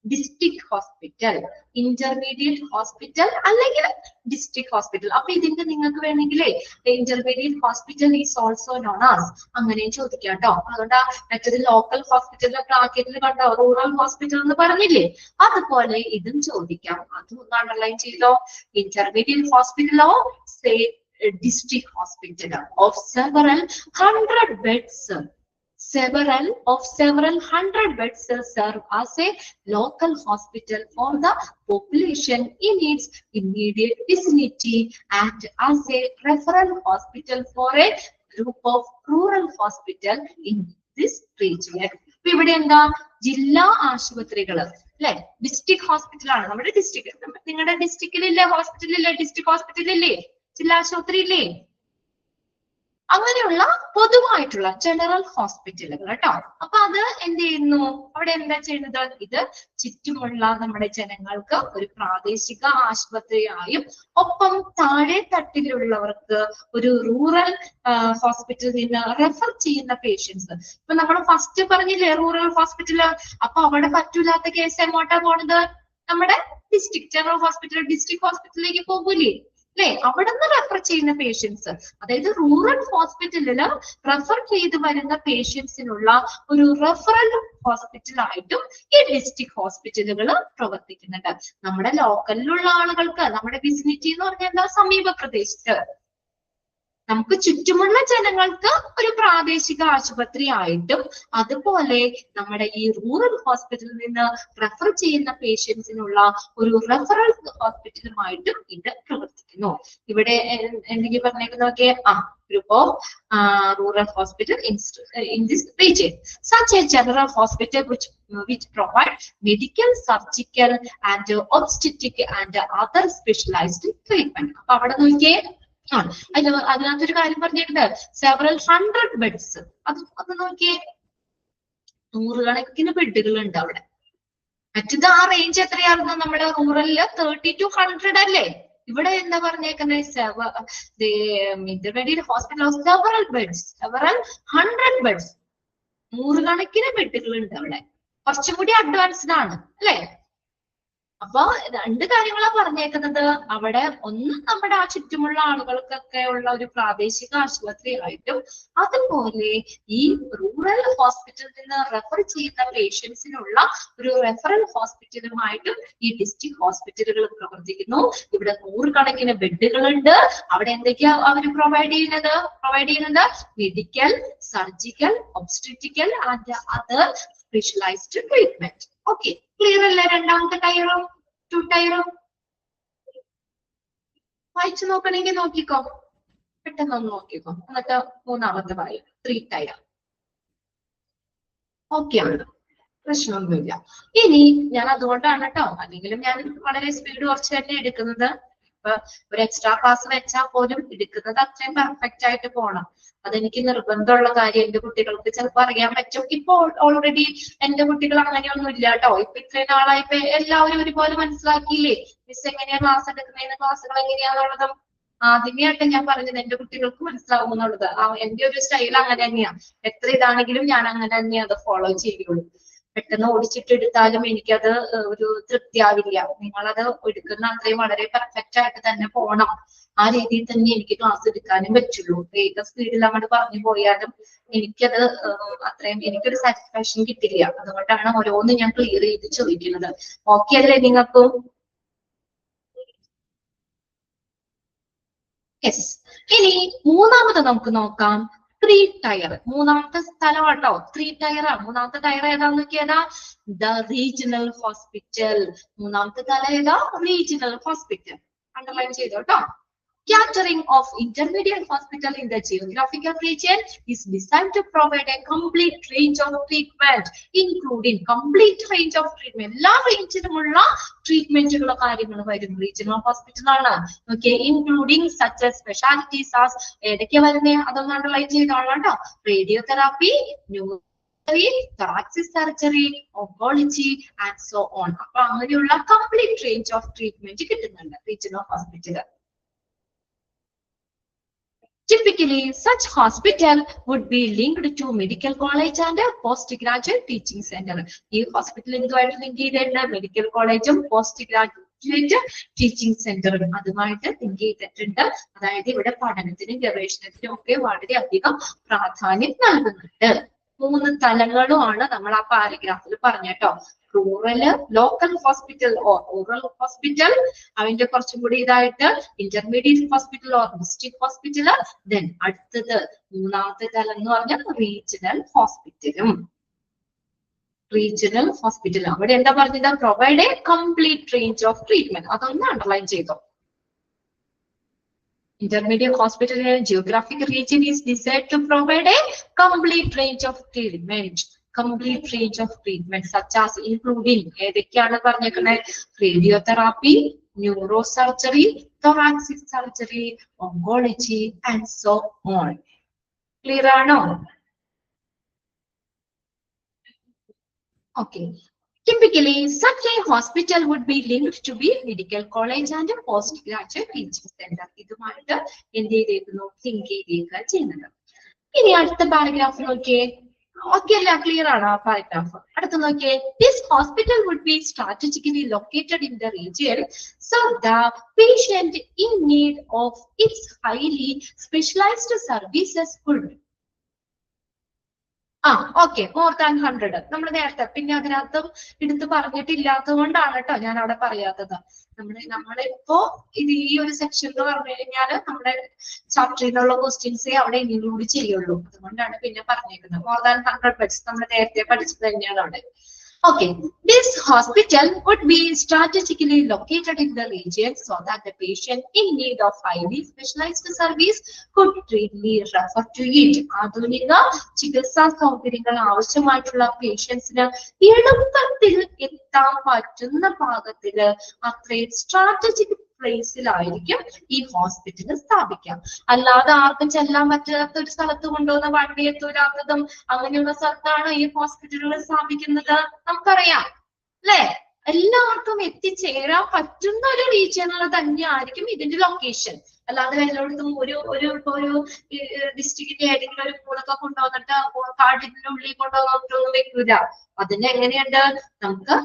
ഡിസ്ട്രിക്ട് ഹോസ്പിറ്റൽ, ഇന്റർമീഡിയറ്റ് ഹോസ്പിറ്റൽ അല്ലെങ്കിൽ ഡിസ്ട്രിക്ട് ഹോസ്പിറ്റൽ. അപ്പൊ ഇതിന്റെ നിങ്ങൾക്ക് വേണമെങ്കിലേ intermediate hospital is also known as അങ്ങനെ ചോദിക്കാം കേട്ടോ. അതുകൊണ്ട് മറ്റൊരു ലോക്കൽ ഹോസ്പിറ്റലിലെ ബ്രാക്കറ്റിൽ കണ്ടോ റൂറൽ ഹോസ്പിറ്റൽ എന്ന് പറഞ്ഞില്ലേ, അതുപോലെ ഇതും ചോദിക്കാം. അതും ഒന്ന് അണ്ടർലൈൻ ചെയ്തോ. ഇന്റർമീഡിയറ്റ് ഹോസ്പിറ്റലോ say district hospital of several hundred beds. Several hundred beds serve as a local hospital for the population in its immediate vicinity and as a referral hospital for a group of rural hospital in this region. ഇവിടെ എന്താ ജില്ലാ ആശുപത്രികൾ അല്ലെ, district hospital ആണ് നമ്മുടെ district. നിങ്ങളുടെ ഡിസ്ട്രിക്റ്റിലില്ലേ ഹോസ്പിറ്റലില്ലേ, district ഹോസ്പിറ്റലില്ലേ, ജില്ലാ ആശുപത്രി ഇല്ലേ? അങ്ങനെയുള്ള പൊതുവായിട്ടുള്ള ജനറൽ ഹോസ്പിറ്റലുകൾ കേട്ടോ. അപ്പൊ അത് എന്ത് ചെയ്യുന്നു, അവിടെ എന്താ ചെയ്യുന്നത്, ഇത് ചുറ്റുമുള്ള നമ്മുടെ ജനങ്ങൾക്ക് ഒരു പ്രാദേശിക ആശുപത്രിയായും ഒപ്പം താഴെ തട്ടിലുള്ളവർക്ക് ഒരു റൂറൽ ഹോസ്പിറ്റലിൽ നിന്ന് റെഫർ ചെയ്യുന്ന പേഷ്യൻസ്. ഇപ്പൊ നമ്മൾ ഫസ്റ്റ് പറഞ്ഞില്ലേ റൂറൽ ഹോസ്പിറ്റല്, അപ്പൊ അവിടെ പറ്റൂലാത്ത കേസ് എങ്ങോട്ടാ പോണത്, നമ്മുടെ ഡിസ്ട്രിക്ട് ജനറൽ ഹോസ്പിറ്റൽ ഡിസ്ട്രിക്ട് ഹോസ്പിറ്റലിലേക്ക് പോകൂലേ അല്ലെ, അവിടെ നിന്ന് റെഫർ ചെയ്യുന്ന പേഷ്യൻസ്. അതായത് റൂറൽ ഹോസ്പിറ്റലില് റെഫർ ചെയ്ത് വരുന്ന പേഷ്യൻസിനുള്ള ഒരു റെഫറൽ ഹോസ്പിറ്റലായിട്ടും ഈ ഡിസ്ട്രിക്ട് ഹോസ്പിറ്റലുകൾ പ്രവർത്തിക്കുന്നുണ്ട്. നമ്മുടെ ലോക്കലിലുള്ള ആളുകൾക്ക്, നമ്മുടെ വിസിനിറ്റി എന്ന് പറഞ്ഞാൽ എന്താ, സമീപ പ്രദേശത്ത് നമുക്ക് ചുറ്റുമുള്ള ജനങ്ങൾക്ക് ഒരു പ്രാദേശിക ആശുപത്രി ആയിട്ടും അതുപോലെ നമ്മുടെ ഈ റൂറൽ ഹോസ്പിറ്റലിൽ നിന്ന് റെഫർ ചെയ്യുന്ന പേഷ്യൻസിനുള്ള ഒരു റെഫറൽ ഹോസ്പിറ്റലുമായിട്ടും ഇത് പ്രവർത്തിക്കുന്നു. ഇവിടെ എന്തെങ്കിലും പറഞ്ഞേക്കുന്നതൊക്കെ group of rural hospital in this region, such a general hospital which provide medical, surgical and obstetric and other specialized treatment. അപ്പൊ അവിടെ നോക്കിയേ അതിനകത്തൊരു കാര്യം പറഞ്ഞിട്ടുണ്ട്, several hundred beds. അത് നോക്കിയേ, നൂറുകണക്കിന് ബെഡുകൾ ഉണ്ട് അവിടെ. മറ്റത് ആ റേഞ്ച് എത്രയായിരുന്നു നമ്മുടെ റൂറലില് 30 to 100 അല്ലേ, ഇവിടെ എന്താ പറഞ്ഞേക്കുന്നത് intermediate hospital of several hundred beds, നൂറുകണക്കിന് ബെഡുകൾ ഉണ്ട് അവിടെ. കുറച്ചും കൂടി അഡ്വാൻസ്ഡ് ആണ് അല്ലെ. അപ്പൊ രണ്ട് കാര്യങ്ങളാണ് പറഞ്ഞേക്കുന്നത് അവിടെ. ഒന്ന് നമ്മുടെ ആ ചുറ്റുമുള്ള ആളുകൾക്കൊക്കെ ഉള്ള ഒരു പ്രാദേശിക ആശുപത്രിയായിട്ടും അതുപോലെ ഈ റൂറൽ ഹോസ്പിറ്റലിൽ നിന്ന് റെഫർ ചെയ്യുന്ന പേഷ്യൻസിനുള്ള ഒരു റെഫറൽ ഹോസ്പിറ്റലുമായിട്ടും ഈ ഡിസ്ട്രിക്ട് ഹോസ്പിറ്റലുകൾ പ്രവർത്തിക്കുന്നു. ഇവിടെ നൂറുകണക്കിന് ബെഡുകളുണ്ട്. അവിടെ എന്തൊക്കെയാ അവർ പ്രൊവൈഡ് ചെയ്യുന്നത് medical, surgical, obstetrical and other specialized treatment. Okay, clear അല്ലേ? രണ്ടാമത്തെ ടയറും 2 ടയറും വായിച്ചു നോക്കണമെങ്കിൽ നോക്കിക്കോ, പെട്ടെന്ന് ഒന്ന് നോക്കിക്കോ. എന്നിട്ട് മൂന്നാമത്തെ പറയും 3 ടയർ. ഓക്കെ ആണ്, പ്രശ്നമൊന്നുമില്ല. ഇനി ഞാൻ അതുകൊണ്ടാണ് കേട്ടോ, അല്ലെങ്കിലും ഞാൻ വളരെ സ്പീഡ് കുറച്ച് തന്നെ എടുക്കുന്നത്. ഒരു എക്സ്ട്രാ ക്ലാസ് വെച്ചാൽ പോലും എടുക്കുന്നത് അത്രയും പെർഫെക്റ്റ് ആയിട്ട് പോകണം. അതെനിക്ക് നിർബന്ധമുള്ള കാര്യം. എന്റെ കുട്ടികൾക്ക് ചിലപ്പോൾ അറിയാൻ പറ്റും. ഇപ്പൊ ഓൾറെഡി എന്റെ കുട്ടികൾ അങ്ങനെയൊന്നും ഇല്ല കേട്ടോ. ഇപ്പൊ ഇത്രയും നാളായിപ്പോ എല്ലാവരും ഒരുപോലെ മനസ്സിലാക്കിയില്ലേ മിസ് എങ്ങനെയാ ക്ലാസ് എടുക്കുന്നതിന്, ക്ലാസ്സുകൾ എങ്ങനെയാന്നുള്ളതും ആദ്യമേ ആയിട്ട് ഞാൻ പറഞ്ഞത് എന്റെ കുട്ടികൾക്ക് മനസ്സിലാവും എന്നുള്ളത്. എന്റെ ഒരു സ്റ്റൈൽ അങ്ങനെ തന്നെയാ. എത്ര ഇതാണെങ്കിലും ഞാൻ അങ്ങനെ തന്നെയാ അത് ഫോളോ ചെയ്യുള്ളൂ. പെട്ടെന്ന് ഓടിച്ചിട്ടെടുത്താലും എനിക്കത് ഒരു തൃപ്തിയാവില്ല. നിങ്ങളത് എടുക്കുന്ന അത്രയും വളരെ പെർഫെക്റ്റ് ആയിട്ട് തന്നെ പോണം. ആ രീതിയിൽ തന്നെ എനിക്ക് ക്ലാസ് എടുക്കാനും പറ്റുള്ളൂ. ഏക സ്പീഡിൽ അങ്ങോട്ട് പറഞ്ഞു പോയാലും എനിക്കത് അത്രയും എനിക്കൊരു സാറ്റിസ്ഫാക്ഷൻ കിട്ടില്ല. അതുകൊണ്ടാണ് ഓരോന്ന് ഞാൻ ക്ലിയർ ചെയ്ത് ചോദിക്കുന്നത്. ഓക്കെ അല്ലേ നിങ്ങൾക്കും? യെസ്. ഇനി മൂന്നാമത് നമുക്ക് നോക്കാം 3 ടയർ. മൂന്നാമത്തെ സ്ഥലം കേട്ടോ 3 ടയർ. മൂന്നാമത്തെ ടയർ ഏതാന്ന് നോക്കിയതാ ദ റീജിയണൽ ഹോസ്പിറ്റൽ. മൂന്നാമത്തെ തല ഏതാ? Regional hospital. അണ്ടർലൈൻ ചെയ്തോ കേട്ടോ. Catering of intermediate hospital in the geographical region is designed to provide a complete range of treatment, including complete range of treatment. എല്ലാ റേഞ്ചിലുമുള്ള ട്രീറ്റ്മെന്റുകളോ കാര്യങ്ങളോ വരും റീജിയണൽ ഹോസ്പിറ്റൽ ആണ്. Okay, including such specialities as ഏതൊക്കെ വരുന്നത് അതൊന്നും underline ചെയ്തോളാം കേട്ടോ. Radiotherapy, thoracic surgery, oncology and so on. അപ്പൊ അങ്ങനെയുള്ള കംപ്ലീറ്റ് റേഞ്ച് ഓഫ് ട്രീറ്റ്മെന്റ് കിട്ടുന്നുണ്ട് regional hospital. Typically, such hospital would be linked to medical college and a postgraduate teaching center. ഈ hospital എന്തുമായിട്ട് link ചെയ്തിട്ടുണ്ട്? മെഡിക്കൽ കോളേജും post graduate teaching സെന്ററും അതുമായിട്ട് link ചെയ്തിട്ടുണ്ട്. അതായത് ഇവിടെ പഠനത്തിനും ഗവേഷണത്തിനും ഒക്കെ വളരെയധികം പ്രാധാന്യം നൽകുന്നുണ്ട്. 3 തലങ്ങളുമാണ് നമ്മൾ ആ പാരഗ്രാഫിൽ പറഞ്ഞട്ടോ. Rural local hospital or rural hospital, അതിന്റെ കുറച്ചും കൂടി ഇതായിട്ട് intermediate hospital or district hospital, then അടുത്തത് 3ാമത്തെ തലം എന്ന് പറഞ്ഞാൽ റീജിയണൽ ഹോസ്പിറ്റലും. റീജിയണൽ ഹോസ്പിറ്റൽ അവിടെ എന്താ പറഞ്ഞത്? Provide A complete range of treatment. അതൊന്ന് അണ്ടർലൈൻ ചെയ്തോ. Intermediate hospital in a geographic region is designed to provide a complete range of treatment. Complete range of treatment such as including ഏതൊക്കെയാണ് പറഞ്ഞേക്കുന്നത്? Radiotherapy, neurosurgery, thoracic surgery, oncology and so on. Clear ആണോ? Okay. Typically, such a hospital would be linked to be medical college and a postgraduate teaching center. ഇതുമായിട്ട് എന്ത് ചെയ്തേക്കുന്നു? Link ചെയ്തേക്കുക ചെയ്യുന്നത്. ഇനി അടുത്ത paragraph നോക്കിയേ. ഓക്കെ അല്ല, ക്ലിയർ ആണ് ആ പാരഗ്രാഫ്? അടുത്ത് നോക്കിയേ. This hospital would be strategically located in the region so the patient in need of its highly specialized services could. Okay, more than 100 നമ്മൾ നേരത്തെ പിന്നെ അതിനകത്തും എടുത്ത് പറഞ്ഞിട്ടില്ലാത്തത് കൊണ്ടാണ് കേട്ടോ ഞാൻ അവിടെ പറയാത്തത്. നമ്മളിപ്പോ ഇത് ഈ ഒരു സെക്ഷനിൽ പറഞ്ഞു കഴിഞ്ഞാല് നമ്മുടെ ചാപ്റ്ററിൽ നിന്നുള്ള ക്വസ്റ്റ്യൻസേ അവിടെ ഇൻക്ലൂഡ് ചെയ്യുള്ളൂ. അതുകൊണ്ടാണ് പിന്നെ പറഞ്ഞേക്കുന്നത്. മോർ ദാൻ 100 ബെഡ്സ് നമ്മൾ നേരത്തെ പഠിച്ചത് തന്നെയാണ് അവിടെ. Okay, this hospital would be strategically located in the region so that the patient in need of highly specialized service could readily refer to it. ആധുനിക ചികിത്സാ സൗകര്യങ്ങൾ ആവശ്യമായിട്ടുള്ള പേഷ്യൻസിന് എളുപ്പത്തിൽ എത്താൻ പറ്റുന്ന ഭാഗത്തില് അത്രയും സ്ട്രാറ്റജിക് പ്ലേസിലായിരിക്കും ഈ ഹോസ്പിറ്റൽ സ്ഥാപിക്കാം. അല്ലാതെ ആർക്കും ചെല്ലാൻ പറ്റാത്ത ഒരു സ്ഥലത്ത് കൊണ്ടുവന്ന വണ്ടി എത്തൂരാത്തതും അങ്ങനെയുള്ള സ്ഥലത്താണ് ഈ ഹോസ്പിറ്റലുകൾ സ്ഥാപിക്കുന്നത്. നമുക്കറിയാം അല്ലെ? എല്ലാവർക്കും എത്തിച്ചേരാൻ പറ്റുന്ന ഒരു റീജിയണൽ തന്നെയായിരിക്കും ഇതിന്റെ ലൊക്കേഷൻ. അല്ലാതെ എല്ലായിടത്തും ഒരു ഡിസ്ട്രിക്റ്റിന്റെ ഏതെങ്കിലും ഒരു കൂടൊക്കെ കൊണ്ടുവന്നിട്ട് കാടിന്റെ ഉള്ളിൽ കൊണ്ടുവന്നിട്ടൊന്നും വെക്കൂല. അതിന് എങ്ങനെയുണ്ട്? നമുക്ക്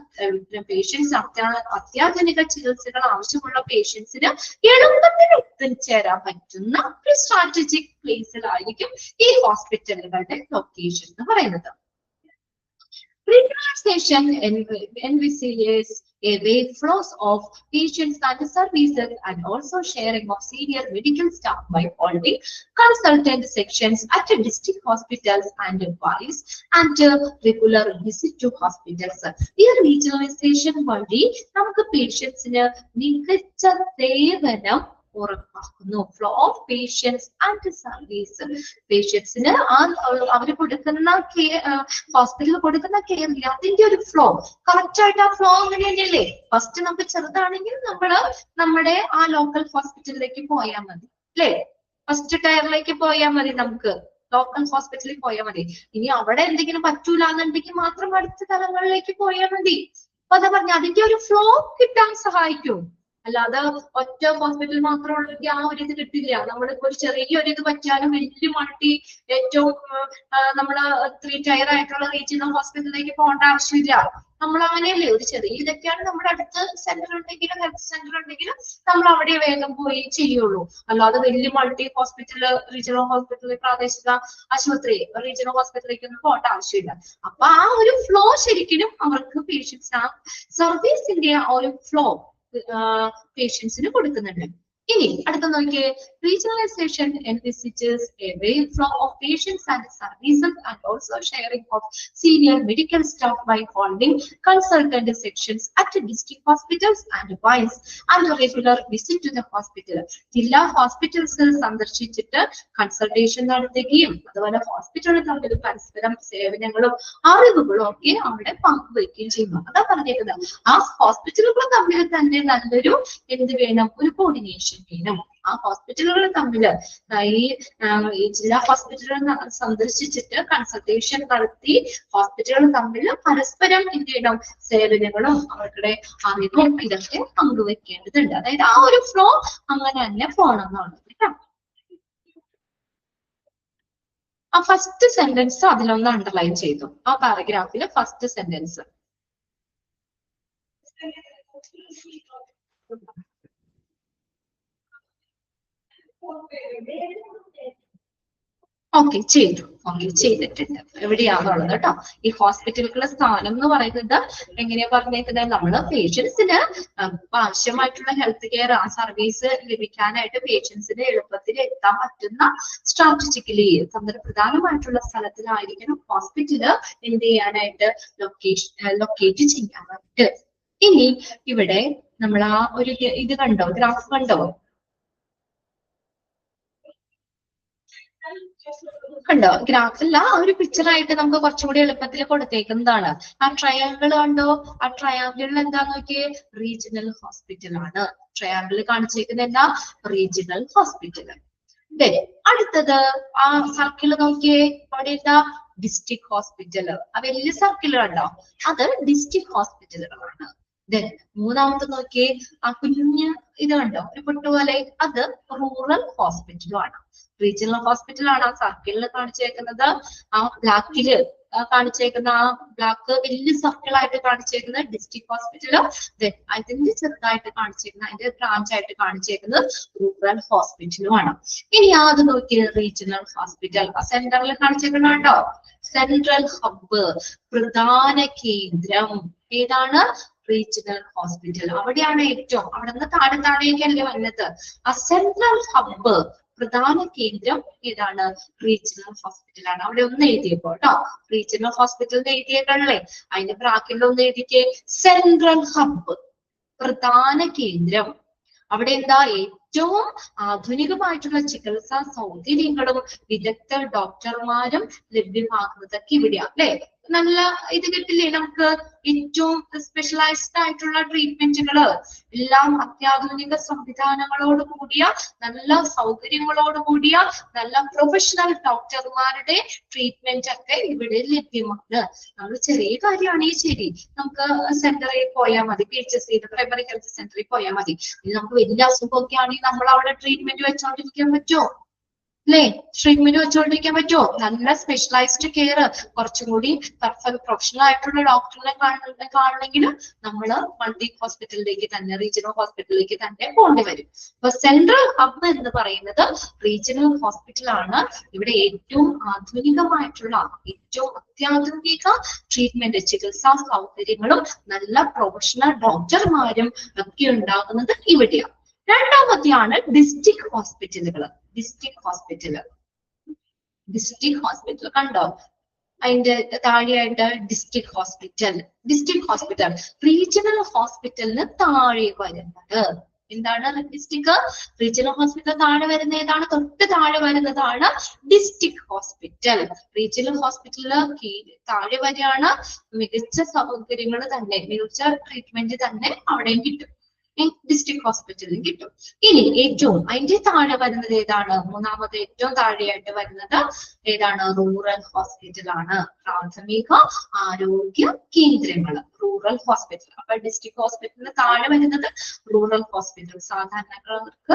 പേഷ്യൻസ് അത്യാധുനിക ചികിത്സകൾ ആവശ്യമുള്ള പേഷ്യൻസിന് എളുപ്പത്തിൽ എത്തിച്ചേരാൻ പറ്റുന്ന ഒരു സ്ട്രാറ്റജിക് പ്ലേസിലായിരിക്കും ഈ ഹോസ്പിറ്റലുകളുടെ ലൊക്കേഷൻ എന്ന് പറയുന്നത്. Regionalization envisages a wide flows of patients and services and also sharing of senior medical staff by holding consultant sections at district hospitals and inquiries and regular visit to hospitals. ഈ regionalization വഴി നമുക്ക് പേഷ്യൻസിന് മികച്ച സേവനം ഉറപ്പാക്കുന്നു. Flow of patients and service. പേഷ്യൻസിന് അവർ കൊടുക്കുന്ന ഹോസ്പിറ്റലിൽ കൊടുക്കുന്ന കെയറില്ല, അതിന്റെ ഒരു ഫ്ലോ കറക്റ്റ് ആയിട്ട് ആ ഫ്ലോ അങ്ങനെ തന്നെയല്ലേ? ഫസ്റ്റ് നമുക്ക് ചെറുതാണെങ്കിൽ നമ്മുടെ ആ ലോക്കൽ ഹോസ്പിറ്റലിലേക്ക് പോയാൽ മതി അല്ലേ? ഫസ്റ്റ് ടയറിലേക്ക് പോയാൽ മതി, നമുക്ക് ലോക്കൽ ഹോസ്പിറ്റലിൽ പോയാൽ മതി. ഇനി അവിടെ എന്തെങ്കിലും പറ്റൂല എന്നുണ്ടെങ്കിൽ മാത്രം അടുത്ത തലങ്ങളിലേക്ക് പോയാൽ മതി. അപ്പൊ അതാ പറഞ്ഞ അതിന്റെ ഒരു ഫ്ലോ കിട്ടാൻ സഹായിക്കും. അല്ലാതെ ഒറ്റ ഹോസ്പിറ്റൽ മാത്രം ഉള്ളെങ്കിൽ ആ ഒരു ഇത് കിട്ടില്ല. നമ്മളിപ്പോ ഒരു ചെറിയൊരു ഇത് പറ്റിയാലും വലിയ മൾട്ടി ഏറ്റവും നമ്മള് 3 ടയർ ആയിട്ടുള്ള റീജിയണൽ ഹോസ്പിറ്റലിലേക്ക് പോകേണ്ട ആവശ്യമില്ല. നമ്മൾ അങ്ങനെയല്ലേ? ഒരു ചെറിയ ഇതൊക്കെയാണ് നമ്മുടെ അടുത്ത് സെന്റർ ഉണ്ടെങ്കിലും ഹെൽത്ത് സെന്റർ ഉണ്ടെങ്കിലും നമ്മൾ അവിടെ വേഗം പോയി ചെയ്യുള്ളൂ. അല്ലാതെ വലിയ മൾട്ടി ഹോസ്പിറ്റല്, റീജിയണൽ ഹോസ്പിറ്റൽ, പ്രാദേശിക ആശുപത്രി, റീജിയണൽ ഹോസ്പിറ്റലിലേക്ക് ഒന്നും പോകേണ്ട ആവശ്യമില്ല. അപ്പൊ ആ ഒരു ഫ്ലോ ശരിക്കും അവർക്ക് പേഷ്യൻസ് ആ സർവീസിന്റെ ആ ഒരു ഫ്ലോ പേഷ്യൻസിന് കൊടുക്കുന്നുണ്ട്. ഇനി അടുത്ത നോക്കിയേ, regionalization envisages a wide flow of patients and services and also sharing of senior medical staff by holding consultant sections at district hospitals and points and regular visit to the hospital. ജില്ലാ hospitals സന്ദർശിച്ചിട്ട് consultation നടത്തുകയും അതുപോലെ ഹോസ്പിറ്റലുകൾ തമ്മിൽ പരസ്പരം സേവനങ്ങളും അറിവുകളും ഒക്കെ അവിടെ പങ്കുവയ്ക്കുകയും ചെയ്യുന്നു. അതാ പറഞ്ഞേക്കുന്നത്, ആ ഹോസ്പിറ്റലുകൾ തമ്മിൽ തന്നെ നല്ലൊരു എന്ത് വേണം, ഒരു കോർഡിനേഷൻ വേണം. ആ ഹോസ്പിറ്റലുകൾ തമ്മിൽ ഈ ജില്ലാ ഹോസ്പിറ്റലുകൾ സന്ദർശിച്ചിട്ട് കൺസൾട്ടേഷൻ നടത്തി ഹോസ്പിറ്റലുകൾ തമ്മിൽ പരസ്പരം എന്ത് ചെയ്യണം, സേവനങ്ങളും അവരുടെ അറിവും ഇതൊക്കെ പങ്കുവെക്കേണ്ടതുണ്ട്. അതായത് ആ ഒരു ഫ്ലോ അങ്ങനെ തന്നെ പോകണം എന്നുള്ളത് കേട്ടോ. ആ ഫസ്റ്റ് സെന്റൻസ് അതിലൊന്ന് അണ്ടർലൈൻ ചെയ്തു, ആ പാരഗ്രാഫിലെ ഫസ്റ്റ് സെന്റൻസ്. ഓക്കെ ചെയ്തു, ഓക്കെ ചെയ്തിട്ടുണ്ട്. എവിടെയാണുള്ളത് കേട്ടോ ഈ ഹോസ്പിറ്റലുകളുടെ സ്ഥാനം എന്ന് പറയുന്നത്. എങ്ങനെയാ പറഞ്ഞേക്കുന്നത്, നമ്മള് പേഷ്യൻസിന് ആവശ്യമായിട്ടുള്ള ഹെൽത്ത് കെയർ ആ സർവീസ് ലഭിക്കാനായിട്ട് പേഷ്യൻസിന് എളുപ്പത്തിൽ എത്താൻ പറ്റുന്ന സ്ട്രാറ്റജിക്കലി തന്ത്രപ്രധാനമായിട്ടുള്ള സ്ഥലത്തിലായിരിക്കണം ഹോസ്പിറ്റല് എന്ത് ചെയ്യാനായിട്ട് ലൊക്കേറ്റ് ചെയ്യാനായിട്ട്. ഇനി ഇവിടെ നമ്മൾ ആ ഒരു ഇത് കണ്ടോ, ഗ്രാഫ് കണ്ടോ, കണ്ടോ ഗ്രാഫില്ല, ആ ഒരു പിക്ചറായിട്ട് നമുക്ക് കുറച്ചുകൂടി എളുപ്പത്തിൽ കൊടുത്തേക്കുന്നതാണ്. ആ ട്രയാങ്കിൾ കണ്ടോ, ആ ട്രയാങ്കിളിൽ എന്താ നോക്കിയേ, റീജിയണൽ ഹോസ്പിറ്റൽ ആണ്. ട്രയാങ്കിൾ കാണിച്ചേക്കുന്ന എന്താ, റീജിയണൽ ഹോസ്പിറ്റൽ. അടുത്തത് ആ സർക്കിൾ നോക്കിയേ, അവിടെ എന്താ, ഡിസ്ട്രിക്ട് ഹോസ്പിറ്റൽ. ആ വലിയ സർക്കിൾ കണ്ടോ, അത് ഡിസ്ട്രിക്ട് ഹോസ്പിറ്റലുകളാണ്. മൂന്നാമത്തെ നോക്കിയേ, ആ കുഞ്ഞ് ഇത് കണ്ടോ ഒരു പൊട്ടുപോലെ, അത് റൂറൽ ഹോസ്പിറ്റലും ആണ്. റീജിയണൽ ഹോസ്പിറ്റൽ ആണ് ആ സർക്കിളിൽ കാണിച്ചേക്കുന്നത്. ആ ബ്ലാക്കില് കാണിച്ചേക്കുന്ന ആ ബ്ലാക്ക് വലിയ സർക്കിളായിട്ട് കാണിച്ചേക്കുന്നത് ഡിസ്ട്രിക്ട് ഹോസ്പിറ്റലും, അതിന്റെ ചെറുതായിട്ട് കാണിച്ചേക്കുന്ന അതിന്റെ ബ്രാഞ്ച് ആയിട്ട് കാണിച്ചേക്കുന്നത് റൂറൽ ഹോസ്പിറ്റലും ആണ്. ഇനി അത് നോക്കിയ റീജിയണൽ ഹോസ്പിറ്റൽ ആ സെന്ററിൽ കാണിച്ചേക്കുന്നുണ്ടോ, സെൻട്രൽ ഹബ്ബ്, പ്രധാന കേന്ദ്രം ഏതാണ്, റീജിയണൽ ഹോസ്പിറ്റൽ. അവിടെയാണ് ഏറ്റവും, അവിടെ നിന്ന് താഴേക്കല്ലേ വന്നത്. ആ സെൻട്രൽ ഹബ്ബ് പ്രധാന കേന്ദ്രം ഏതാണ്, റീജിയണൽ ഹോസ്പിറ്റൽ ആണ്. അവിടെ ഒന്ന് എഴുതിയപ്പോ കേട്ടോ, റീജിയണൽ ഹോസ്പിറ്റൽ എഴുതിയേക്കണല്ലേ, അതിന്റെ ബ്രാക്കറ്റിൽ ഒന്ന് എഴുതിക്കേ, സെൻട്രൽ ഹബ്ബ് പ്രധാന കേന്ദ്രം. അവിടെ എന്താ, ഏറ്റവും ആധുനികമായിട്ടുള്ള ചികിത്സാ സൗകര്യങ്ങളും വിദഗ്ധ ഡോക്ടർമാരും ലഭ്യമാകുന്നതൊക്കെ ഇവിടെയാണ് അല്ലെ. നല്ല ഇത് കിട്ടില്ലേ നമുക്ക്, ഏറ്റവും സ്പെഷ്യലൈസ്ഡ് ആയിട്ടുള്ള ട്രീറ്റ്മെന്റുകള് എല്ലാം അത്യാധുനിക സംവിധാനങ്ങളോട് കൂടിയ, നല്ല സൗകര്യങ്ങളോട് കൂടിയ, നല്ല പ്രൊഫഷണൽ ഡോക്ടർമാരുടെ ട്രീറ്റ്മെന്റ് ഒക്കെ ഇവിടെ ലഭ്യമാണ്. നമ്മൾ ചെറിയ കാര്യമാണെങ്കിൽ ശരി, നമുക്ക് സെന്ററിൽ പോയാൽ മതി, PHC പ്രൈമറി ഹെൽത്ത് സെന്ററിൽ പോയാൽ മതി. നമുക്ക് വലിയ അസുഖമൊക്കെ ആണെങ്കിൽ നമ്മൾ അവിടെ ട്രീറ്റ്മെന്റ് വെച്ചോണ്ടിരിക്കാൻ പറ്റുമോ, അല്ലെ, ട്രീറ്റ്മെന്റ് വെച്ചുകൊണ്ടിരിക്കാൻ പറ്റുമോ? നല്ല സ്പെഷ്യലൈസ്ഡ് കെയർ കുറച്ചും കൂടി പ്രൊഫഷണൽ ആയിട്ടുള്ള ഡോക്ടറിനെ കാണണമെങ്കിൽ നമ്മൾ മൾട്ടി ഹോസ്പിറ്റലിലേക്ക് തന്നെ, റീജിയണൽ ഹോസ്പിറ്റലിലേക്ക് തന്നെ പോകേണ്ടി വരും. അപ്പൊ സെൻട്രൽ ഹബ് എന്ന് പറയുന്നത് റീജിയണൽ ഹോസ്പിറ്റൽ ആണ്. ഇവിടെ ഏറ്റവും ആധുനികമായിട്ടുള്ള, ഏറ്റവും അത്യാധുനിക ട്രീറ്റ്മെന്റ് ചികിത്സാ സൗകര്യങ്ങളും നല്ല പ്രൊഫഷണൽ ഡോക്ടർമാരും ഒക്കെ ഉണ്ടാകുന്നത് ഇവിടെയാണ്. രണ്ടാമത്തെയാണ് ഡിസ്ട്രിക്ട് ഹോസ്പിറ്റലുകൾ. ഡിസ്ട്രിക്ട് ഹോസ്പിറ്റൽ കണ്ടോ, അതിന്റെ താഴെയായിട്ട് ഡിസ്ട്രിക്ട് ഹോസ്പിറ്റൽ റീജിയണൽ ഹോസ്പിറ്റലിന് താഴെ വരുന്നത് എന്താണ്, ഡിസ്ട്രിക്ട്. റീജിയണൽ ഹോസ്പിറ്റൽ താഴെ വരുന്ന ഏതാണ്, തൊട്ട് താഴെ വരുന്നതാണ് ഡിസ്ട്രിക്ട് ഹോസ്പിറ്റൽ. റീജിയണൽ ഹോസ്പിറ്റലില് താഴെ വരെയാണ് മികച്ച സൗകര്യങ്ങൾ തന്നെ, മികച്ച ട്രീറ്റ്മെന്റ് തന്നെ അവിടെയും കിട്ടും, ഡിസ്ട്രിക്ട് ഹോസ്പിറ്റലിൽ കിട്ടും. ഇനി ഏറ്റവും അതിന്റെ താഴെ വരുന്നത് ഏതാണ്, മൂന്നാമത് ഏറ്റവും താഴെയായിട്ട് വരുന്നത് ഏതാണ്, റൂറൽ ഹോസ്പിറ്റൽ ആണ്. പ്രാഥമിക ആരോഗ്യ കേന്ദ്രങ്ങൾ, റൂറൽ ഹോസ്പിറ്റൽ. അപ്പൊ ഡിസ്ട്രിക്ട് ഹോസ്പിറ്റലിന് താഴെ വരുന്നത് റൂറൽ ഹോസ്പിറ്റൽ. സാധാരണക്കാർക്ക്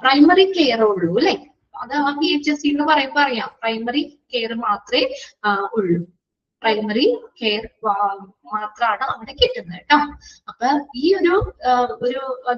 പ്രൈമറി കെയർ ഉള്ളൂ അല്ലെ, അത് PHC എന്ന് പറയുമ്പോ അറിയാം, പ്രൈമറി കെയർ മാത്രമേ ഉള്ളൂ. പ്രൈമറി കെയർ മാത്രമാണ് അവിടെ കിട്ടുന്നത് കേട്ടോ. അപ്പൊ ഈ ഒരു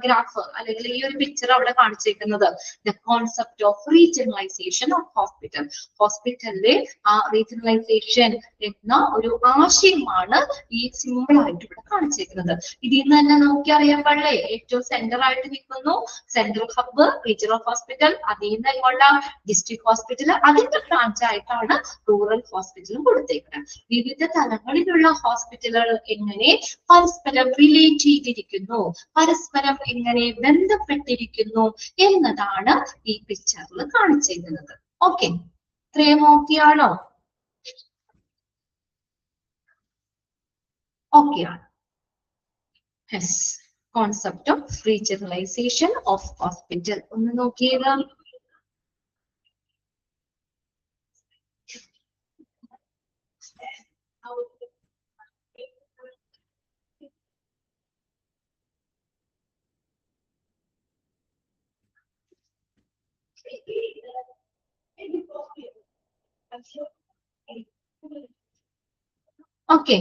ഗ്രാഫ് അല്ലെങ്കിൽ ഈ ഒരു പിക്ചർ അവിടെ കാണിച്ചിരിക്കുന്നത് the concept of regionalization of hospital. ഹോസ്പിറ്റലിലെ ആ റീജിയണലൈസേഷൻ എന്ന ഒരു ആശയമാണ് ഈ സിമ്പിൾ ആയിട്ട് ഇവിടെ കാണിച്ചിരിക്കുന്നത്. ഇതിൽ നിന്ന് തന്നെ നമുക്ക് അറിയാൻ പാടില്ലേ, ഏറ്റവും സെന്റർ ആയിട്ട് നിൽക്കുന്നു സെൻട്രൽ ഹബ്ബ് റീജിയണൽ ഹോസ്പിറ്റൽ, അതിൽ നിന്ന് ഇങ്ങോട്ട് ഡിസ്ട്രിക്ട് ഹോസ്പിറ്റൽ, അതിന്റെ ബ്രാഞ്ച് ആയിട്ടാണ് റൂറൽ ഹോസ്പിറ്റലും കൊടുത്തേക്കുന്നത്. വിവിധ തലങ്ങളിലുള്ള ഹോസ്പിറ്റലുകൾ എങ്ങനെ പരസ്പരം റിലേറ്റ് ചെയ്തിരിക്കുന്നു, പരസ്പരം എങ്ങനെ ബന്ധപ്പെട്ടിരിക്കുന്നു എന്നതാണ് ഈ പിക്ചറിൽ കാണിച്ചിരിക്കുന്നത്. ഓക്കെ, ഇത്രയും ഓക്കെയാണോ? ഓക്കെയാണ്. Yes, concept of regionalization of hospital ഒന്ന് നോക്കിയത്. ഓക്കെ,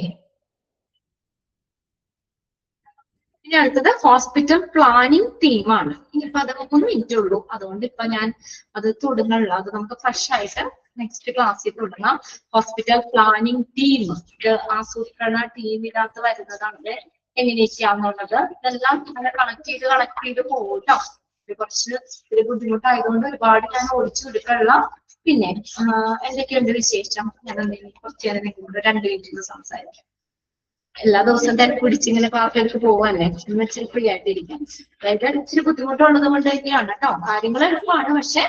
ഇനി അടുത്തത് ഹോസ്പിറ്റൽ പ്ലാനിങ് തീമാണ്. ഇനിയിപ്പോ അത് 1 മിനിറ്റ് ഉള്ളൂ, അതുകൊണ്ട് ഇപ്പൊ ഞാൻ അത് തുടങ്ങുള്ള, അത് നമുക്ക് ഫ്രഷ് ആയിട്ട് നെക്സ്റ്റ് ക്ലാസ്സിൽ തുടങ്ങാം. ഹോസ്പിറ്റൽ പ്ലാനിങ് ടീം, ഇത് ആസൂത്രണ ടീമിനകത്ത് വരുന്നതാണ്. എങ്ങനെയൊക്കെയാന്നുള്ളത് ഇതെല്ലാം അങ്ങനെ കണക്ട് ചെയ്ത് പോകും കേട്ടോ. കുറച്ച് ഒരു ബുദ്ധിമുട്ടായതുകൊണ്ട് ഒരുപാട് ഞാൻ ഓടിച്ചു കൊടുക്കാനുള്ള. പിന്നെ എന്തൊക്കെയുണ്ട് വിശേഷം, ഞാൻ കുറച്ച് നേരം 2 മിനിറ്റ് സംസാരിക്കാം. എല്ലാ ദിവസവും തിരക്ക് പിടിച്ചിങ്ങനെ ക്ലാസ്സിലേക്ക് പോവാല്ലേ, ഇച്ചിരി ഫ്രീ ആയിട്ടിരിക്കാം. അതായത് ഇച്ചിരി ബുദ്ധിമുട്ടുള്ളത് കൊണ്ട് തന്നെയാണ് കേട്ടോ. കാര്യങ്ങൾ എളുപ്പമാണ്, പക്ഷെ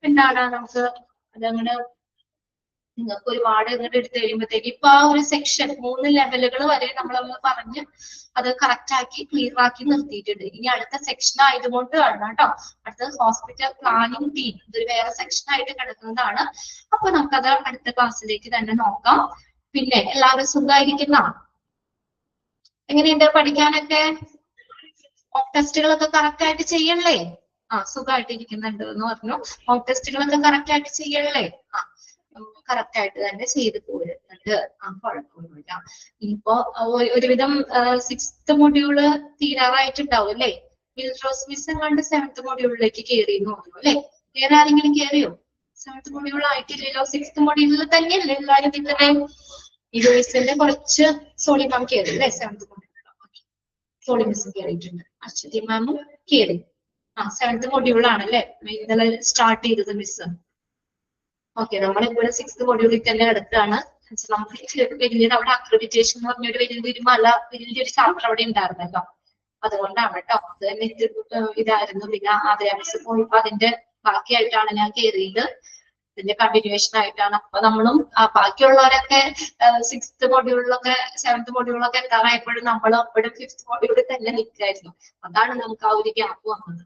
എന്താണ് നമുക്ക് അതങ്ങനെ നിങ്ങൾക്ക് ഒരുപാട് ഇങ്ങോട്ട് എടുത്തു കഴിയുമ്പോഴത്തേക്ക് ഇപ്പൊ ആ ഒരു സെക്ഷൻ 3 ലെവലുകൾ വരെ നമ്മളൊന്ന് പറഞ്ഞ് അത് കറക്റ്റ് ആക്കി ക്ലിയർ ആക്കി നിർത്തിയിട്ടുണ്ട്. ഇനി അടുത്ത സെക്ഷൻ ആയതുകൊണ്ട് ആണ് കേട്ടോ. അടുത്തത് ഹോസ്പിറ്റൽ പ്ലാനിങ് ടീം, ഇതൊരു വേറെ സെക്ഷൻ ആയിട്ട് കിടക്കുന്നതാണ്. അപ്പൊ നമുക്കത് അടുത്ത ക്ലാസ്സിലേക്ക് തന്നെ നോക്കാം. പിന്നെ എല്ലാവരും സുഖമായിരിക്കുന്ന, എങ്ങനെയുണ്ട് പഠിക്കാനൊക്കെ? മോക്ക് ടെസ്റ്റുകളൊക്കെ കറക്റ്റ് ആയിട്ട് ചെയ്യണല്ലേ? സുഖമായിട്ട് ഇരിക്കുന്നുണ്ട് എന്ന് പറഞ്ഞു. മോക്ക് ടെസ്റ്റുകളൊക്കെ കറക്റ്റ് ആയിട്ട് ചെയ്യണല്ലേ? കറക്റ്റ് ആയിട്ട് തന്നെ ചെയ്ത് പോരുന്നുണ്ട്, കുഴപ്പമൊന്നുമില്ല. ഇനിയിപ്പോ ഒരുവിധം 6th മൊഡ്യൂള് തീരാറായിട്ടുണ്ടാവും അല്ലേ? വിൽറോസ് മിസ് കണ്ട് 7th മൊഡ്യൂളിലേക്ക് കയറിയെന്ന് തോന്നുന്നു അല്ലെ? വേറെ ആരെങ്കിലും കയറിയോ? 7th മൊഡ്യൂൾ ആയിട്ടില്ലല്ലോ, 6th മൊഡ്യൂളിൽ തന്നെയല്ലേ എല്ലാവരും നിൽക്കുന്നേ? മിസ്സിന്റെ കുറച്ച് സോളി മാം കയറി അല്ലേ? 7th മൊഡ്യൂൾ സോളി മിസ് കയറിയിട്ടുണ്ട്, അശ്വതി മാമും കയറി. 7th മൊഡ്യൂളാണല്ലേ ഇന്നലെ സ്റ്റാർട്ട് ചെയ്തത് മിസ്. ഓക്കെ, നമ്മളിവിടെ 6th മൊഡ്യൂളിൽ തന്നെ കിടക്കുകയാണ്. നമുക്ക് വലിയൊരു അവിടെ അക്രഡിറ്റേഷൻ എന്ന് പറഞ്ഞൊരു വലിയൊരു ചാപ്റ്റർ അവിടെ ഉണ്ടായിരുന്നല്ലോ, അതുകൊണ്ടാണ് കേട്ടോ. അത് തന്നെ ഇതായിരുന്നു. പിന്നെ ആദ്യ മിസ് പോയപ്പോ അതിന്റെ ബാക്കിയായിട്ടാണ് ഞാൻ കയറിയത്, ഇതിന്റെ കണ്ടിന്യൂവേഷൻ ആയിട്ടാണ്. അപ്പൊ നമ്മളും ബാക്കിയുള്ളവരൊക്കെ 6th മൊഡ്യൂളിലൊക്കെ 7th മൊഡ്യൂളിലൊക്കെ എത്താറായപ്പോഴും നമ്മൾ അപ്പോഴും 5th മൊഡ്യൂളിൽ തന്നെ നിൽക്കായിരുന്നു. അതാണ് നമുക്ക് ആ ഒരു ഗ്യാപ്പ് വന്നത്.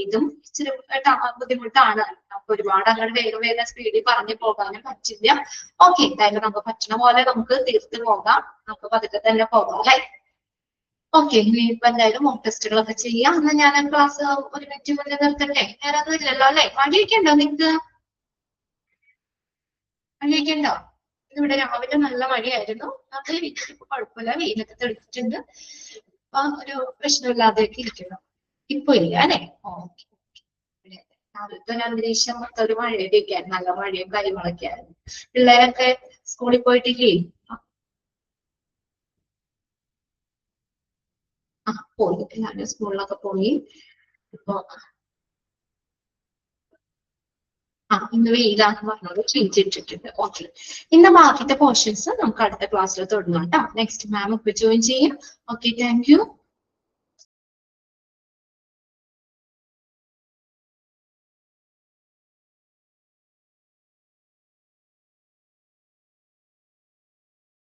ഇതും ഇച്ചിരി ബുദ്ധിമുട്ടാണ്, നമുക്ക് ഒരുപാട് അങ്ങനെ വേഗം സ്പീഡിൽ പറഞ്ഞു പോകാനും പറ്റില്ല. ഓക്കെ, എന്തായാലും നമുക്ക് പറ്റുന്ന പോലെ നമുക്ക് തീർത്ത് പോകാം, നമുക്ക് പതുക്കെ തന്നെ പോകാം അല്ലെ? ഓക്കെ, ഇനിയിപ്പോ എന്തായാലും മോക്ക് ടെസ്റ്റുകളൊക്കെ ചെയ്യാം. എന്നാൽ ഞാൻ ക്ലാസ് 1 മിനിറ്റ് മുന്നേ നിർത്തട്ടെ? വേറെ ഒന്നും ഇല്ലല്ലോ അല്ലെ? മഴയൊക്കെ ഉണ്ടോ നിങ്ങക്ക്? മഴയൊക്കെ ഇവിടെ രാവിലെ നല്ല മഴയായിരുന്നു, അത് കുഴപ്പമില്ല, വെയിലൊക്കെ തെളിച്ചിട്ടുണ്ട്, ഒരു പ്രശ്നമില്ലാതെയൊക്കെ ഇരിക്കുന്നു. ഇപ്പൊ ഇല്ല അല്ലെ? ഓക്കെ, രാവിലത്തെ ഒരു അന്തരീക്ഷം മൊത്തം ഒരു മഴയുടെയൊക്കെ ആയിരുന്നു, നല്ല മഴയും കാര്യങ്ങളൊക്കെ ആയിരുന്നു. പിള്ളേരൊക്കെ സ്കൂളിൽ പോയിട്ടില്ലേ? പോയി, എല്ലാവരും സ്കൂളിലൊക്കെ പോയി. ഇപ്പൊ ഇന്ന് വെയിലാന്ന് പറഞ്ഞത് ചേഞ്ച് ഇട്ടിട്ടുണ്ട്. ഓക്കെ, ഇന്ന് ബാക്കിത്തെ പോർഷൻസ് നമുക്ക് അടുത്ത ക്ലാസ്സിൽ തുടങ്ങാം കേട്ടോ. നെക്സ്റ്റ് മാം ഇപ്പൊ ജോയിൻ ചെയ്യും. Okay, thank you.